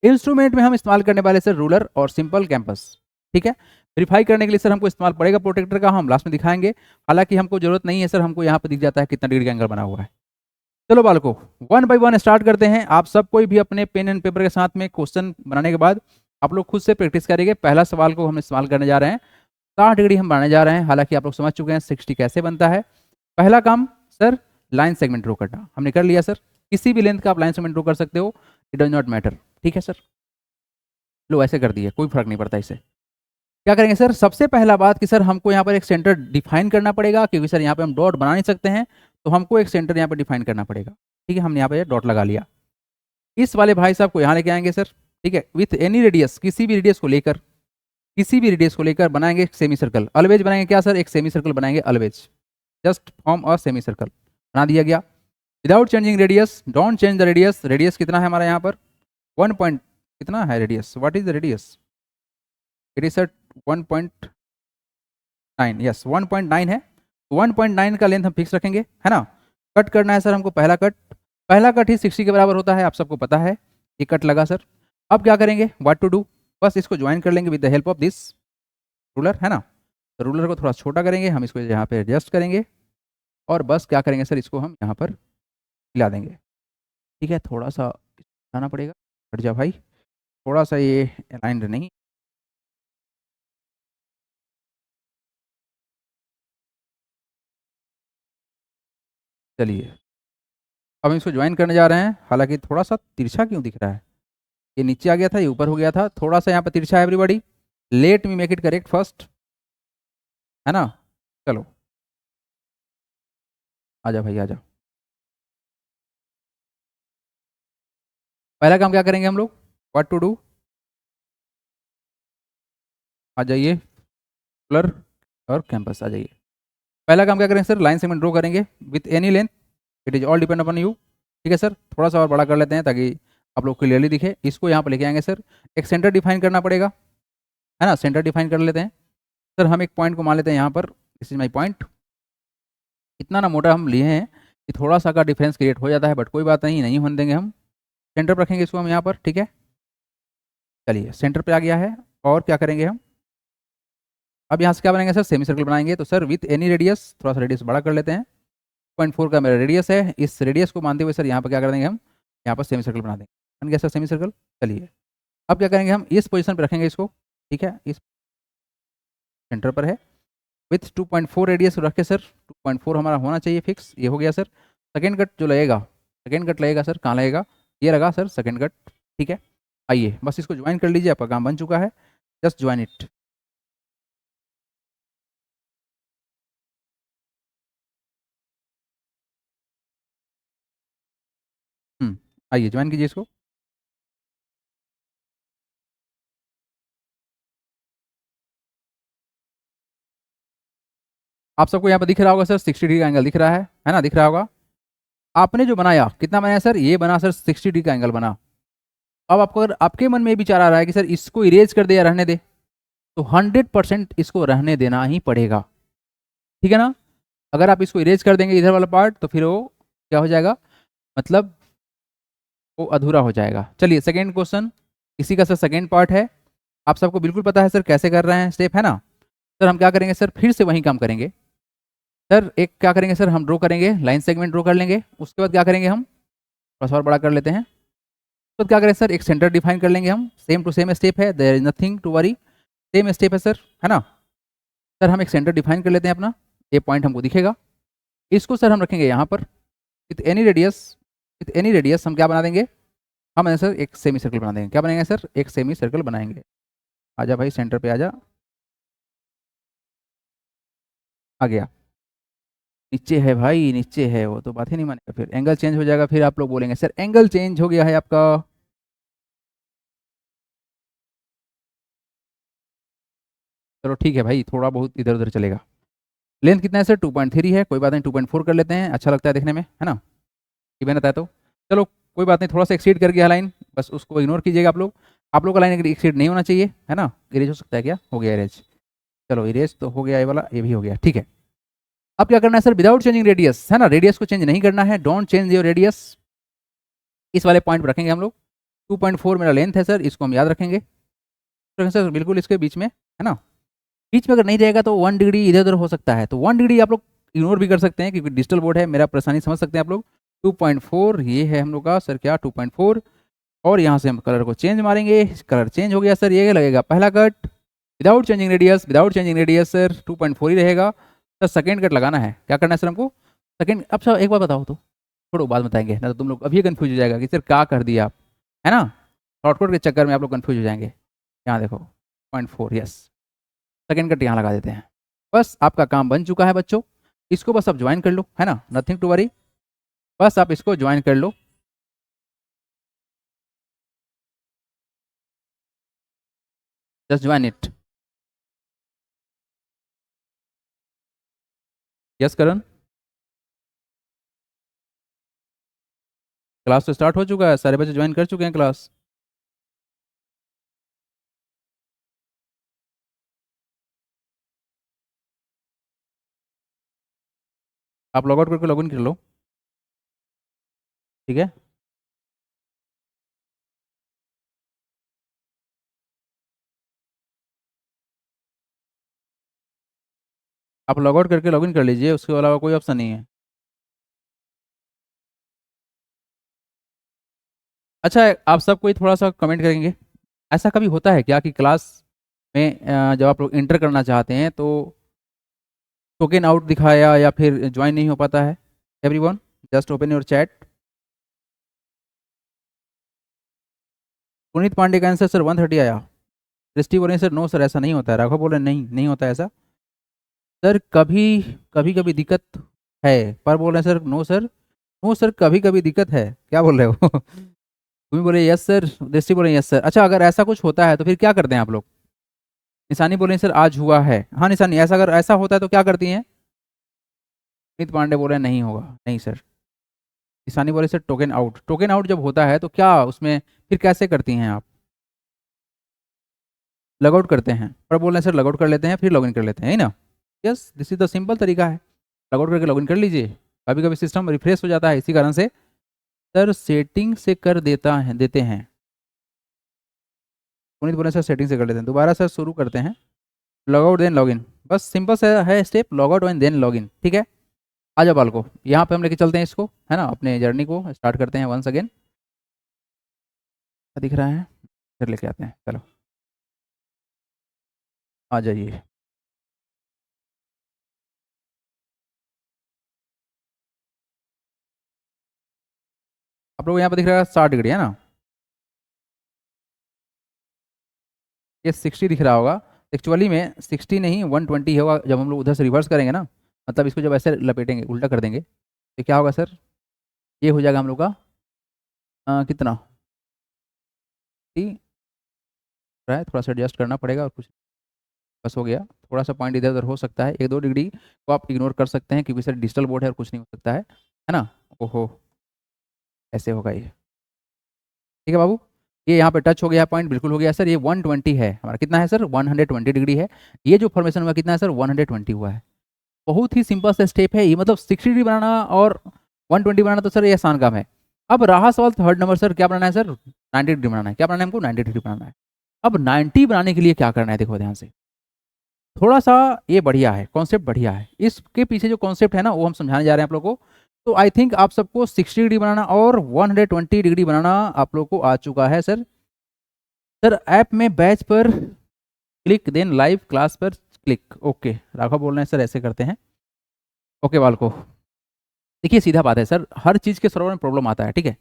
Instrument में हम इस्तेमाल करने वाले सर रूलर और सिंपल कैंपस, ठीक है। वेरीफाई करने के लिए सर हमको इस्तेमाल पड़ेगा प्रोटेक्टर का, हम लास्ट में दिखाएंगे। हालांकि हमको जरूरत नहीं है सर, हमको यहाँ पर दिख जाता है कितना डिग्री का एंगल बना हुआ है। चलो बालको, वन बाय वन स्टार्ट करते हैं। आप सब कोई भी अपने पेन एंड पेपर के साथ में क्वेश्चन बनाने के बाद आप लोग खुद से प्रैक्टिस करेंगे। पहला सवाल को हम इस्तेमाल करने जा रहे हैं, 60 डिग्री हम बनाने जा रहे हैं। हालांकि आप लोग समझ चुके हैं 60 कैसे बनता है। पहला काम सर लाइन सेगमेंट ड्रॉ करना हमने कर लिया सर। किसी भी लेंथ का आप लाइन सेगमेंट ड्रॉ कर सकते हो, इट डज नॉट मैटर, ठीक है सर। लो ऐसे कर दिए, कोई फर्क नहीं पड़ता इससे। क्या करेंगे सर, सबसे पहला बात कि सर हमको यहाँ पर एक सेंटर डिफाइन करना पड़ेगा, क्योंकि सर यहाँ पे हम डॉट बना नहीं सकते हैं, तो हमको एक सेंटर यहाँ पर डिफाइन करना पड़ेगा। ठीक है, हमने यहाँ पे डॉट लगा लिया। इस वाले भाई साहब को यहाँ लेके आएंगे सर, ठीक है, विथ एनी रेडियस, किसी भी रेडियस को लेकर, किसी भी रेडियस को लेकर बनाएंगे एक सेमी सर्कल। ऑलवेज बनाएंगे क्या सर, एक सेमी सर्कल बनाएंगे always, just form a semi circle, बना दिया गया। Without changing radius, don't change the radius. Radius कितना है हमारा यहाँ पर, 1 पॉइंट कितना है radius, what is the radius, it is 1.9, yes 1.9 है। 1.9 का लेंथ हम फिक्स रखेंगे, है ना। कट करना है सर हमको, पहला कट, पहला कट ही 60 के बराबर होता है, आप सबको पता है। ये कट लगा सर। अब क्या करेंगे, व्हाट टू डू, बस इसको ज्वाइन कर लेंगे with the help of this ruler, है ना। तो रूलर को थोड़ा छोटा करेंगे, हम इसको यहाँ पे एडजस्ट करेंगे और बस क्या करेंगे सर, इसको हम यहाँ पर हिला देंगे, ठीक है। थोड़ा सा आना पड़ेगा, हट जा भाई, थोड़ा सा ये अलाइंड नहीं। चलिए अब हम इसको ज्वाइन करने जा रहे हैं। हालांकि थोड़ा सा तिरछा क्यों दिख रहा है, ये नीचे आ गया था, ये ऊपर हो गया था, थोड़ा सा यहाँ पर तिरछा है। Everybody let me make it correct first, है ना। चलो आजा भाई आजा। पहला काम क्या करेंगे हम लोग, व्हाट टू डू, आ जाइए कलर और कैंपस आ जाइए। पहला काम क्या करेंगे सर, लाइन सेगमेंट ड्रॉ करेंगे with any length, it is all depend upon you, ठीक है सर। थोड़ा सा और बड़ा कर लेते हैं ताकि आप लोग क्लियरली दिखे। इसको यहाँ पर लेके आएंगे सर, एक सेंटर डिफाइन करना पड़ेगा, है ना। सेंटर डिफाइन कर लेते हैं सर। हम एक पॉइंट को मान लेते हैं यहाँ पर, दिस इज माई पॉइंट। इतना ना मोटा हम लिए हैं कि थोड़ा सा का डिफरेंस क्रिएट हो जाता है, बट कोई बात नहीं, नहीं होने देंगे हम। सेंटर पर रखेंगे इसको हम यहाँ पर, ठीक है। चलिए सेंटर पे आ गया है। और क्या करेंगे हम, अब यहाँ से क्या बनाएंगे सर, सेमी सर्कल बनाएंगे। तो सर विथ एनी रेडियस, थोड़ा सा रेडियस बड़ा कर लेते हैं, 0.4 का मेरा रेडियस है। इस रेडियस को मानते हुए सर यहाँ पर क्या कर देंगे हम, यहाँ पर सेमी सर्कल बना देंगे। बन गया सर सेमी सर्कल। चलिए अब क्या करेंगे, हम इस पोजीशन पर रखेंगे इसको, ठीक है, इस सेंटर पर है। विथ 2.4 रेडियस रख के सर, 2.4 हमारा होना चाहिए फिक्स, ये हो गया सर। सेकेंड कट जो लगेगा, सेकेंड कट लगेगा सर, कहाँ लगेगा, ये लगा सर सेकेंड कट, ठीक है। आइए बस इसको ज्वाइन कर लीजिए, आपका काम बन चुका है, जस्ट ज्वाइन इट। आइए ज्वाइन कीजिए इसको। आप सबको यहाँ पर दिख रहा होगा सर, 60 डिग्री का एंगल दिख रहा है ना, दिख रहा होगा। आपने जो बनाया कितना बनाया सर, ये बना सर 60 डिग्री का एंगल बना। अब आपको अगर आपके मन में विचार आ रहा है कि सर इसको इरेज कर दे या रहने दे, तो 100% इसको रहने देना ही पड़ेगा, ठीक है ना। अगर आप इसको इरेज कर देंगे इधर वाला पार्ट, तो फिर वो क्या हो जाएगा, मतलब वो अधूरा हो जाएगा। चलिए सेकेंड क्वेश्चन, इसी का सर सेकेंड पार्ट है। आप सबको बिल्कुल पता है सर कैसे कर रहे हैं स्टेप, है ना। सर हम क्या करेंगे सर, फिर से वही काम करेंगे सर। एक क्या करेंगे सर, हम ड्रॉ करेंगे, लाइन सेगमेंट ड्रॉ कर लेंगे। उसके बाद क्या करेंगे, हम थोड़ा सा और बड़ा कर लेते हैं। तो क्या करें सर, एक सेंटर डिफाइन कर लेंगे हम, सेम टू सेम स्टेप है, there is nothing to worry, same step है सर, है ना। सर हम एक सेंटर डिफाइन कर लेते हैं अपना, ये पॉइंट हमको दिखेगा। इसको सर हम रखेंगे यहाँ पर with any radius, with any radius हम क्या बना देंगे, हम सर एक सेमी सर्कल बना देंगे। क्या बनाएंगे सर, एक सेमी सर्कल बनाएंगे। आजा भाई सेंटर पे आजा, आ गया। नीचे है भाई, नीचे है, वो तो बात ही नहीं मानेगा, फिर एंगल चेंज हो जाएगा, फिर आप लोग बोलेंगे सर एंगल चेंज हो गया है आपका। चलो ठीक है भाई, थोड़ा बहुत इधर उधर चलेगा। लेंथ कितना है सर, 2.3 है, कोई बात नहीं 2.4 कर लेते हैं, अच्छा लगता है देखने में, है ना, इवन आता है तो। चलो कोई बात नहीं, थोड़ा सा एक्सीड कर गया लाइन, बस उसको इग्नोर कीजिएगा आप लोग। आप लोग का लाइन एक्सीड नहीं होना चाहिए, है ना। इरेज हो सकता है क्या, हो गया इरेज, चलो इरेज तो हो गया, ये वाला ये भी हो गया, ठीक है। अब क्या करना है सर, विदाउट चेंजिंग रेडियस, है ना, रेडियस को चेंज नहीं करना है, डोंट चेंज योर रेडियस। इस वाले पॉइंट पर रखेंगे हम लोग, 2.4 मेरा लेंथ है सर, इसको हम याद रखेंगे तो सर बिल्कुल इसके बीच में, है ना। बीच में अगर नहीं रहेगा तो 1 डिग्री इधर उधर हो सकता है, तो 1 डिग्री आप लोग इग्नोर भी कर सकते हैं क्योंकि डिजिटल बोर्ड है, मेरा परेशानी समझ सकते हैं आप लोग। 2.4 ये है हम लोग का सर क्या 2.4, और यहाँ से हम कलर को चेंज मारेंगे, कलर चेंज हो गया सर, ये लगेगा पहला cut without changing radius, without changing radius sir 2.4 ही रहेगा सर। सेकेंड कट लगाना है, क्या करना है सर हमको सेकेंड। अब सर एक बार बताओ तो, थोड़ा बाद बताएंगे ना तो तुम लोग अभी कन्फ्यूज हो जाएगा कि सर क्या कर दिया आप, है ना। शॉर्टकट के चक्कर में आप लोग कन्फ्यूज हो जाएंगे। यहाँ देखो 0.4 यस, सेकेंड कट यहाँ लगा देते हैं। बस आपका काम बन चुका है बच्चों, इसको बस आप ज्वाइन कर लो, है ना, नथिंग टू वरी, बस आप इसको ज्वाइन कर लो। Just join it. Yes Karan, class तो स्टार्ट हो चुका है, सारे बच्चे ज्वाइन कर चुके हैं क्लास। आप लॉग आउट करके लॉग इन कर लो, ठीक है। आप लॉग आउट करके लॉग इन कर लीजिए, उसके अलावा कोई ऑप्शन नहीं है। अच्छा आप सब कोई थोड़ा सा कमेंट करेंगे, ऐसा कभी होता है क्या कि क्लास में जब आप लोग इंटर करना चाहते हैं तो टोकन आउट दिखाया या फिर ज्वाइन नहीं हो पाता है। Everyone just open your chat. Puneet Pandey का आंसर सर 130 आया। दृष्टि बोल रहे हैं सर नो सर ऐसा नहीं होता है। राघव बोल रहे हैं नहीं नहीं होता है ऐसा सर, कभी कभी कभी दिक्कत है, पर बोल रहे हैं sir no sir, no sir कभी कभी दिक्कत है, क्या बोल रहे हो तुम बोले यस सर, दृष्टि बोल रहे हैं यस सर। अच्छा अगर ऐसा कुछ होता है तो फिर क्या करते हैं आप लोग। निशानी बोल रहे हैं सर आज हुआ है, हाँ निशानी ऐसा अगर ऐसा होता है तो क्या करती हैं। पुनीत पांडे बोल रहे हैं नहीं होगा, नहीं सर। निशानी बोले sir token out, token out जब होता है तो क्या उसमें फिर कैसे करती हैं आप। लॉग आउट करते हैं, पर बोल रहे हैं सर लॉग आउट कर लेते हैं फिर लॉग इन कर लेते हैं, है ना। Yes this is the simple तरीका है, लॉग आउट करके लॉग इन कर लीजिए। कभी कभी सिस्टम रिफ्रेश हो जाता है इसी कारण से सर सेटिंग से कर देता है देते हैं। पुनीत बोले सर सेटिंग से कर लेते हैं, दोबारा सर शुरू करते हैं। Log out then log in, बस सिंपल से है step, log out and then log in, ठीक है। आ जाओ बाल को यहाँ पे हम लेके चलते हैं इसको, है ना, अपने जर्नी को स्टार्ट करते हैं वंस अगेन। दिख रहा है, फिर लेके आते हैं, चलो आ जाइए। आप लोग यहाँ पे दिख रहा है 60 डिग्री, है ना। ये 60 दिख रहा होगा, एक्चुअली में 60 नहीं 120 होगा जब हम लोग उधर से रिवर्स करेंगे ना, मतलब इसको जब ऐसे लपेटेंगे उल्टा कर देंगे तो क्या होगा सर, ये हो जाएगा हम लोग का कितना रहा है, थोड़ा सा एडजस्ट करना पड़ेगा और कुछ बस हो गया। थोड़ा सा पॉइंट इधर उधर हो सकता है, 1-2 डिग्री को आप इग्नोर कर सकते हैं क्योंकि सर डिजिटल बोर्ड है और कुछ नहीं हो सकता है ना। ओहो ऐसे होगा ये, ठीक है बाबू। ये यहाँ पे टच हो गया पॉइंट, बिल्कुल हो गया सर। ये 120 है हमारा, कितना है सर 120 डिग्री है। ये जो फॉर्मेशन हुआ कितना है सर 120 हुआ है। बहुत ही सिंपल सा स्टेप है ये, मतलब 60 डिग्री बनाना और 120 बनाना तो सर ये आसान काम है। अब रहा सवाल थर्ड नंबर, सर क्या बनाना है सर 90 डिग्री बनाना है, क्या बनाना है हमको 90 डिग्री बनाना है। अब 90 बनाने के लिए क्या करना है, देखो ध्यान से, थोड़ा सा ये बढ़िया है कॉन्सेप्ट, बढ़िया है। इसके पीछे जो कॉन्सेप्ट है ना वो हम समझाने जा रहे हैं आप लोगों को। तो आई थिंक आप सबको 60 डिग्री बनाना और 120 डिग्री बनाना आप लोग को आ चुका है सर। सर ऐप में बैच पर क्लिक देन लाइव क्लास पर क्लिक, ओके राघव बोल रहे हैं सर ऐसे करते हैं। ओके बालको, देखिए सीधा बात है सर, हर चीज़ के सर्वर में प्रॉब्लम आता है, ठीक है,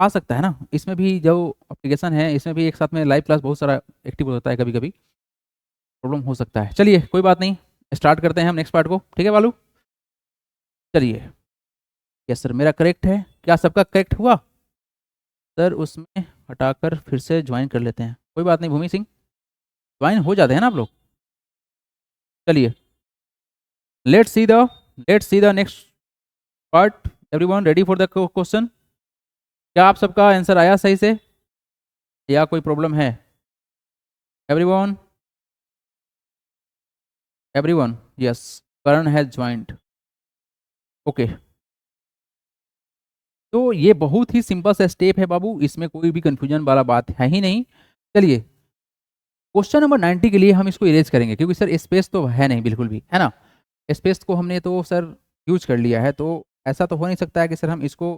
आ सकता है ना। इसमें भी जो एप्लीकेशन है इसमें भी एक साथ में लाइव क्लास बहुत सारा एक्टिव होता है, कभी कभी प्रॉब्लम हो सकता है। चलिए कोई बात नहीं, स्टार्ट करते हैं हम नेक्स्ट पार्ट को, ठीक है बालू। चलिए यस सर मेरा करेक्ट है, क्या सबका करेक्ट हुआ सर। उसमें हटाकर फिर से ज्वाइन कर लेते हैं, कोई बात नहीं भूमि सिंह, ज्वाइन हो जाते हैं ना आप लोग। चलिए let's see the next part. Everyone ready for the question. क्या आप सबका आंसर आया सही से या कोई प्रॉब्लम है। Everyone everyone yes, Karan has joint, okay तो ये बहुत ही सिंपल सा स्टेप है बाबू, इसमें कोई भी कंफ्यूजन वाला बात है ही नहीं। चलिए क्वेश्चन नंबर 90 के लिए हम इसको इरेज करेंगे, क्योंकि सर स्पेस तो है नहीं बिल्कुल भी, है ना। स्पेस को हमने तो सर यूज कर लिया है, तो ऐसा तो हो नहीं सकता है कि सर हम इसको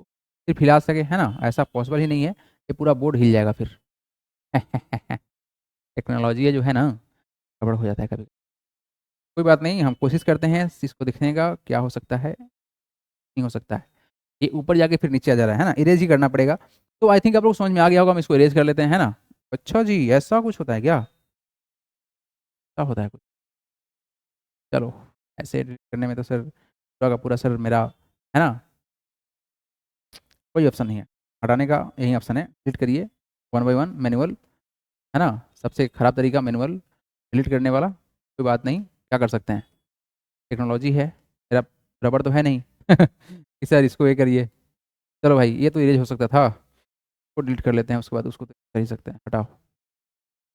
सिर्फ हिला सके, है ना, ऐसा पॉसिबल ही नहीं है, ये पूरा बोर्ड हिल जाएगा फिर। टेक्नोलॉजी है जो है ना, गड़बड़ हो जाता है कभी। कोई बात नहीं, हम कोशिश करते हैं इसको दिखने का क्या हो सकता है, नहीं हो सकता है, ये ऊपर जाके फिर नीचे आ जा रहा है ना, इरेज ही करना पड़ेगा। तो आई थिंक आप लोग समझ में आ गया होगा, हम इसको इरेज कर लेते हैं, है ना। अच्छा जी, ऐसा कुछ होता है क्या, ऐसा होता है कुछ। चलो, ऐसे edit करने में तो सर पूरा का पूरा सर मेरा, है ना, कोई ऑप्शन नहीं है हटाने का, यही ऑप्शन है, डिलीट करिए 1 बाई 1 मैनुअल, है ना। सबसे खराब तरीका मैनुअल डिलीट करने वाला, कोई बात नहीं, क्या कर सकते हैं, टेक्नोलॉजी है, मेरा रबड़ तो है नहीं। कि सर इसको ये करिए। चलो भाई, ये तो इरेज हो सकता था, उसको डिलीट कर लेते हैं, उसके बाद उसको तो कर ही सकते हैं, हटाओ।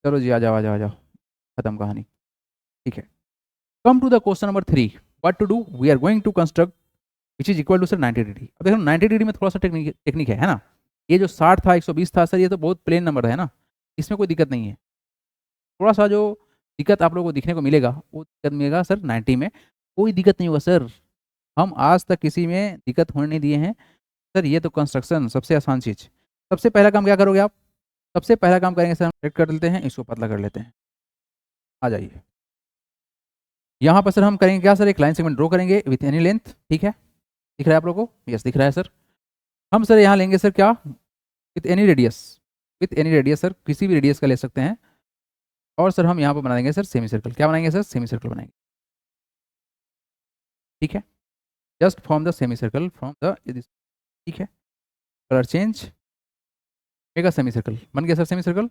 चलो जी, आ जाओ आ जाओ आ जाओ, खत्म कहानी। ठीक है, come to the question number 3, what to do, we are going to construct which is equal to sir 90 degree. अब देखो 90 डिग्री में थोड़ा सा टेक्निक है ना। ये जो 60 था 120 था सर, ये तो बहुत प्लेन नंबर है ना, इसमें कोई दिक्कत नहीं है। थोड़ा सा जो दिक्कत आप लोगों को दिखने को मिलेगा, वो दिक्कत मिलेगा सर 90 में, कोई दिक्कत नहीं होगा सर, हम आज तक किसी में दिक्कत होने नहीं दिए हैं सर। ये तो कंस्ट्रक्शन सबसे आसान चीज़। सबसे पहला काम क्या करोगे आप, सबसे पहला काम करेंगे सर, हम सेट कर लेते हैं, इसको पतला कर लेते हैं। आ जाइए, यहाँ पर सर हम करेंगे क्या सर, एक लाइन सेगमेंट ड्रॉ करेंगे विथ एनी लेंथ, ठीक है, दिख रहा है आप लोगों को, यस दिख रहा है सर। हम सर यहाँ लेंगे सर क्या, with any radius, with any radius sir, किसी भी रेडियस का ले सकते हैं। और सर हम यहाँ पर बना देंगे सर सेमी सर्कल, क्या बनाएंगे सर, सेमी सर्कल बनाएंगे, ठीक है, just from the semi circle, from the, ठीक है, colour change, mega semi circle बन गया सर, सेमी सर्कल,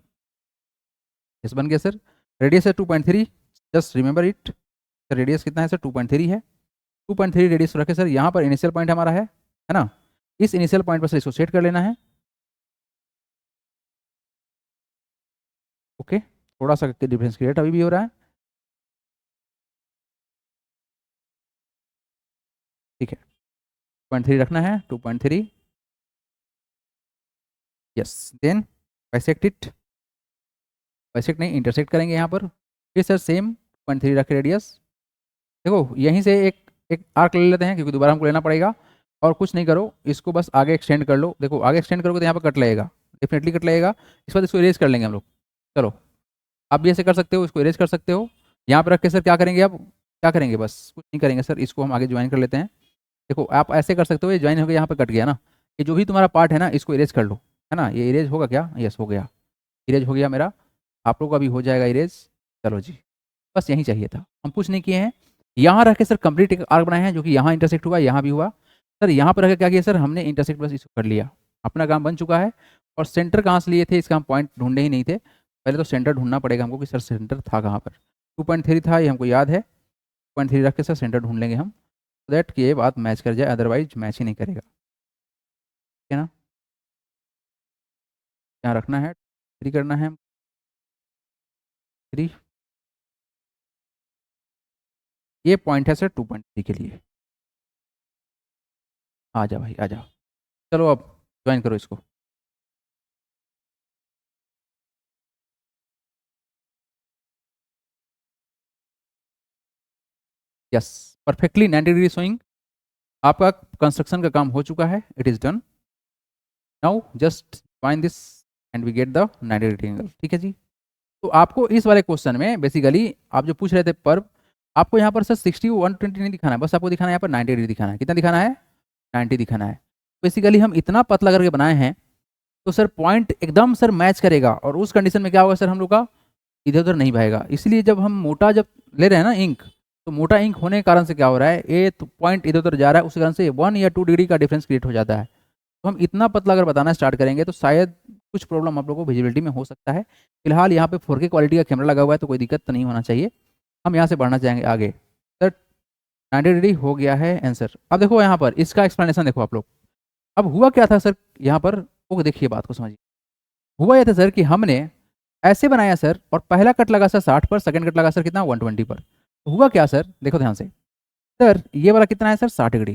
यस बन गया सर। रेडियस है 2.3, just remember it, sir radius कितना है सर, 2.3 है, 2.3 रेडियस रखे सर, यहाँ पर इनिशियल पॉइंट हमारा है ना, इस इनिशियल पॉइंट पर सर इसको सेट कर लेना है। ओके, थोड़ा सा डिफरेंस क्रिएट अभी भी हो रहा है, ठीक है, 2.3 रखना है, 2.3, yes, then bisect it, bisect नहीं इंटरसेक्ट करेंगे यहाँ पर, फिर सर सेम 2.3 रखे रेडियस। देखो यहीं से एक एक आर्क ले लेते हैं, क्योंकि दोबारा हमको लेना पड़ेगा, और कुछ नहीं करो, इसको बस आगे एक्सटेंड कर लो, देखो आगे एक्सटेंड करोगे तो यहाँ पर कट लगेगा, डेफिनेटली कट लगेगा, इस बाद इसको इरेज कर लेंगे हम लोग। चलो, आप भी ऐसे कर सकते हो, इसको इरेज कर सकते हो, यहाँ पर रख के सर क्या करेंगे, अब क्या करेंगे, बस कुछ नहीं करेंगे सर, इसको हम आगे ज्वाइन कर लेते हैं। देखो आप ऐसे कर सकते हो, ये ज्वाइन हो गया, यहाँ पर कट गया ना, ये जो भी तुम्हारा पार्ट है ना, इसको इरेज कर लो, है ना, ये इरेज होगा क्या, यस हो गया, इरेज हो गया मेरा, आप लोग का भी हो जाएगा इरेज। चलो जी, बस यही चाहिए था, हम कुछ नहीं किए हैं। यहाँ रख के सर कंप्लीट एक आर्क बनाए हैं, जो कि यहाँ इंटरसेक्ट हुआ, यहाँ भी हुआ सर, यहाँ पर रख के क्या किया सर, हमने इंटरसेक्ट बस इसको कर लिया, अपना काम बन चुका है। और सेंटर कहाँ से लिए थे, इसका हम पॉइंट ढूंढे ही नहीं थे, पहले तो सेंटर ढूंढना पड़ेगा हमको कि सर सेंटर था कहाँ पर, 2.3 था, ये हमको याद है, 2.3 रख के सर सेंटर ढूंढ लेंगे हम, दैट कि ये बात मैच कर जाए, अदरवाइज मैच ही नहीं करेगा, ठीक है ना। यहाँ रखना है, 3 करना है, 3, ये पॉइंट है सर 2.3 के लिए, आ जाओ भाई आ जाओ, चलो अब ज्वाइन करो इसको। यस, परफेक्टली 90 डिग्री स्विंग, आपका कंस्ट्रक्शन का काम हो चुका है, it is done. Now just find this and we get the 90 degree angle, ठीक है जी। तो आपको इस वाले क्वेश्चन में बेसिकली आप जो पूछ रहे थे पर, आपको यहाँ पर सर 60 120 नहीं दिखाना है, बस आपको दिखाना है यहाँ पर 90 डिग्री दिखाना है, कितना दिखाना है, 90 दिखाना है। बेसिकली हम इतना पतला करके बनाए हैं, तो सर पॉइंट एकदम सर मैच करेगा, और उस कंडीशन में क्या होगा सर, हम लोग का इधर उधर नहीं भाएगा। इसलिए जब हम मोटा जब ले रहे हैं ना इंक, तो मोटा इंक होने के कारण से क्या हो रहा है, ये तो पॉइंट इधर उधर जा रहा है, उस कारण से 1 या 2 डिग्री का डिफरेंस क्रिएट हो जाता है। तो हम इतना पतला अगर बताना स्टार्ट करेंगे, तो शायद कुछ प्रॉब्लम आप लोगों को विजिबिलिटी में हो सकता है। फिलहाल यहाँ पे 4K क्वालिटी का कैमरा लगा हुआ है, तो कोई दिक्कत तो नहीं होना चाहिए। हम यहाँ से बढ़ना चाहेंगे आगे, सर 90 डिग्री हो गया है आंसर। अब देखो यहाँ पर इसका एक्सप्लेनेशन देखो आप लोग, अब हुआ क्या था सर यहाँ पर, वो देखिए बात को समझिए। हुआ यह था सर कि हमने ऐसे बनाया सर, और पहला कट लगा सर 60 पर, सेकंड कट लगा सर कितना 120 पर। तो हुआ क्या सर, देखो ध्यान से, सर ये वाला कितना है सर 60 डिग्री,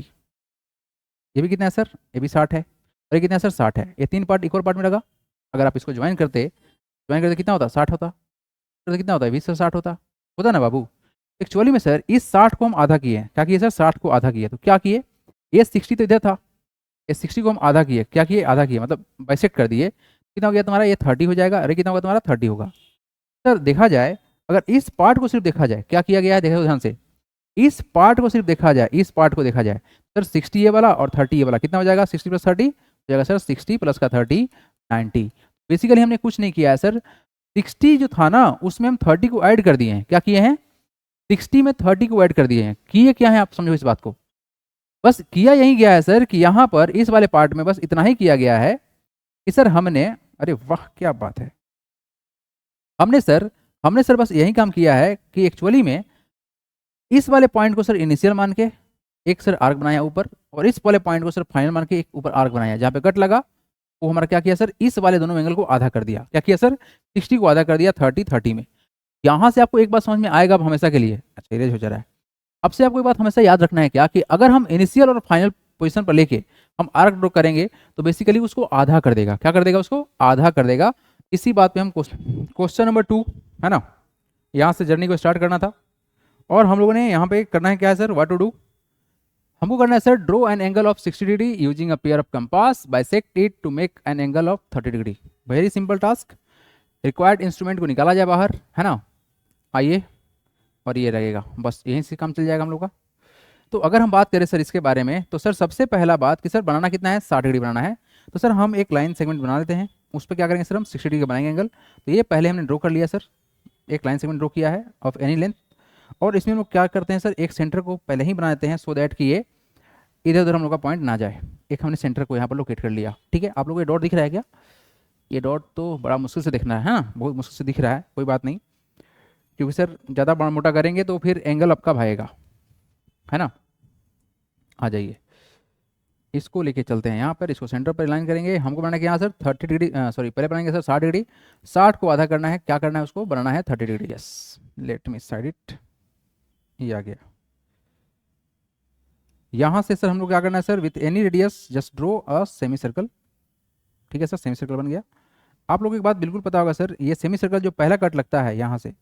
ये भी कितना है सर, ये भी 60 है। और ये कितना है सर 60 है। ये 3 पार्ट इक्वल पार्ट में लगा, अगर आप इसको ज्वाइन करते कितना होता 60 होता, तो कितना होता है 20 से 60 होता ना बाबू। एक्चुअली में सर इस 60 को हम आधा किए हैं, क्या किए सर 60 को आधा किए, तो क्या किए ये 60 तो इधर था, ये 60 को हम आधा किए, क्या किए आधा किए मतलब बाइसेक्ट कर दिए, कितना हो गया तुम्हारा ये 30 हो जाएगा, अरे कितना होगा तुम्हारा 30 होगा। सर देखा जाए अगर इस पार्ट को सिर्फ देखा जाए, क्या किया गया है देखो ध्यान से, इस पार्ट को सिर्फ देखा जाए, इस पार्ट को देखा जाए सर 60 ये वाला और 30 ये वाला कितना हो जाएगा 60 प्लस 30 हो जाएगा सर 60 प्लस का 30 90। बेसिकली हमने कुछ नहीं किया है सर, 60 जो था ना उसमें हम 30 को ऐड कर दिए हैं, क्या किए हैं 60 में 30 को ऐड कर दिए हैं, किए क्या है आप समझो इस बात को, बस किया यही गया है सर कि यहाँ पर इस वाले पार्ट में बस इतना ही किया गया है कि सर हमने, अरे वाह क्या बात है, हमने सर बस यही काम किया है कि एक्चुअली में इस वाले पॉइंट को सर इनिशियल मान के एक सर आर्क बनाया ऊपर, और इस वाले पॉइंट को सर फाइनल मान के एक ऊपर आर्क बनाया, जहाँ पे कट लगा वो हमारा क्या किया सर इस वाले दोनों एंगल को आधा कर दिया, क्या किया सर 60 को आधा कर दिया 30 में। यहाँ से आपको एक बात समझ में आएगा अब हमेशा के लिए, अच्छा इरेज हो जा रहा है, अब से आपको एक बात हमेशा याद रखना है क्या कि अगर हम इनिशियल और फाइनल पोजीशन पर लेके हम आर्क ड्रॉ करेंगे तो बेसिकली उसको आधा कर देगा, क्या कर देगा उसको आधा कर देगा। इसी बात पे हम क्वेश्चन नंबर 2 है ना, यहाँ से जर्नी को स्टार्ट करना था और हम लोगों ने यहाँ पे करना है क्या है सर व्हाट टू डू, हमको करना है sir draw an angle of 60 degree using a pair of compass bisect it to make an angle of 30 degree. Very simple task, required instrument को निकाला जाए बाहर है ना, आइए और ये रहेगा, बस यहीं से काम चल जाएगा हम लोग का। तो अगर हम बात करें सर इसके बारे में तो सर सबसे पहला बात कि सर बनाना कितना है 60 डिग्री बनाना है, तो सर हम एक लाइन सेगमेंट बना लेते हैं, उस पर क्या करेंगे सर हम 60 डिग्री का बनाएंगे एंगल। तो ये पहले हमने ड्रॉ कर लिया सर, एक लाइन सेगमेंट ड्रॉ किया है ऑफ एनी लेंथ, और इसमें हम लोग क्या करते हैं सर एक सेंटर को पहले ही बना देते हैं सो दैट कि ये इधर उधर हम लोग का पॉइंट ना जाए। एक हमने सेंटर को यहाँ पर लोकेट कर लिया, ठीक है। आप लोग को ये डॉट दिख रहा है क्या, ये डॉट तो बड़ा मुश्किल से दिखना है ना, बहुत मुश्किल से दिख रहा है, कोई बात नहीं, क्योंकि सर ज़्यादा बड़ा मोटा करेंगे तो फिर एंगल आपका भाएगा है ना। आ जाइए इसको लेके चलते हैं यहाँ पर, इसको सेंटर पर लाइन करेंगे, हमको बनाना है यहाँ सर 30 डिग्री सॉरी पहले बनाएंगे सर 60 डिग्री, 60 को आधा करना है, क्या करना है उसको बनाना है 30 degree. Yes let me side it, ये आ गया। यहाँ से सर हम लोग क्या करना है sir with any radius just draw a semi circle, ठीक है सर सेमी सर्कल बन गया। आप लोगों को एक बात बिल्कुल पता होगा सर, ये सेमी सर्कल जो पहला कट लगता है यहाँ से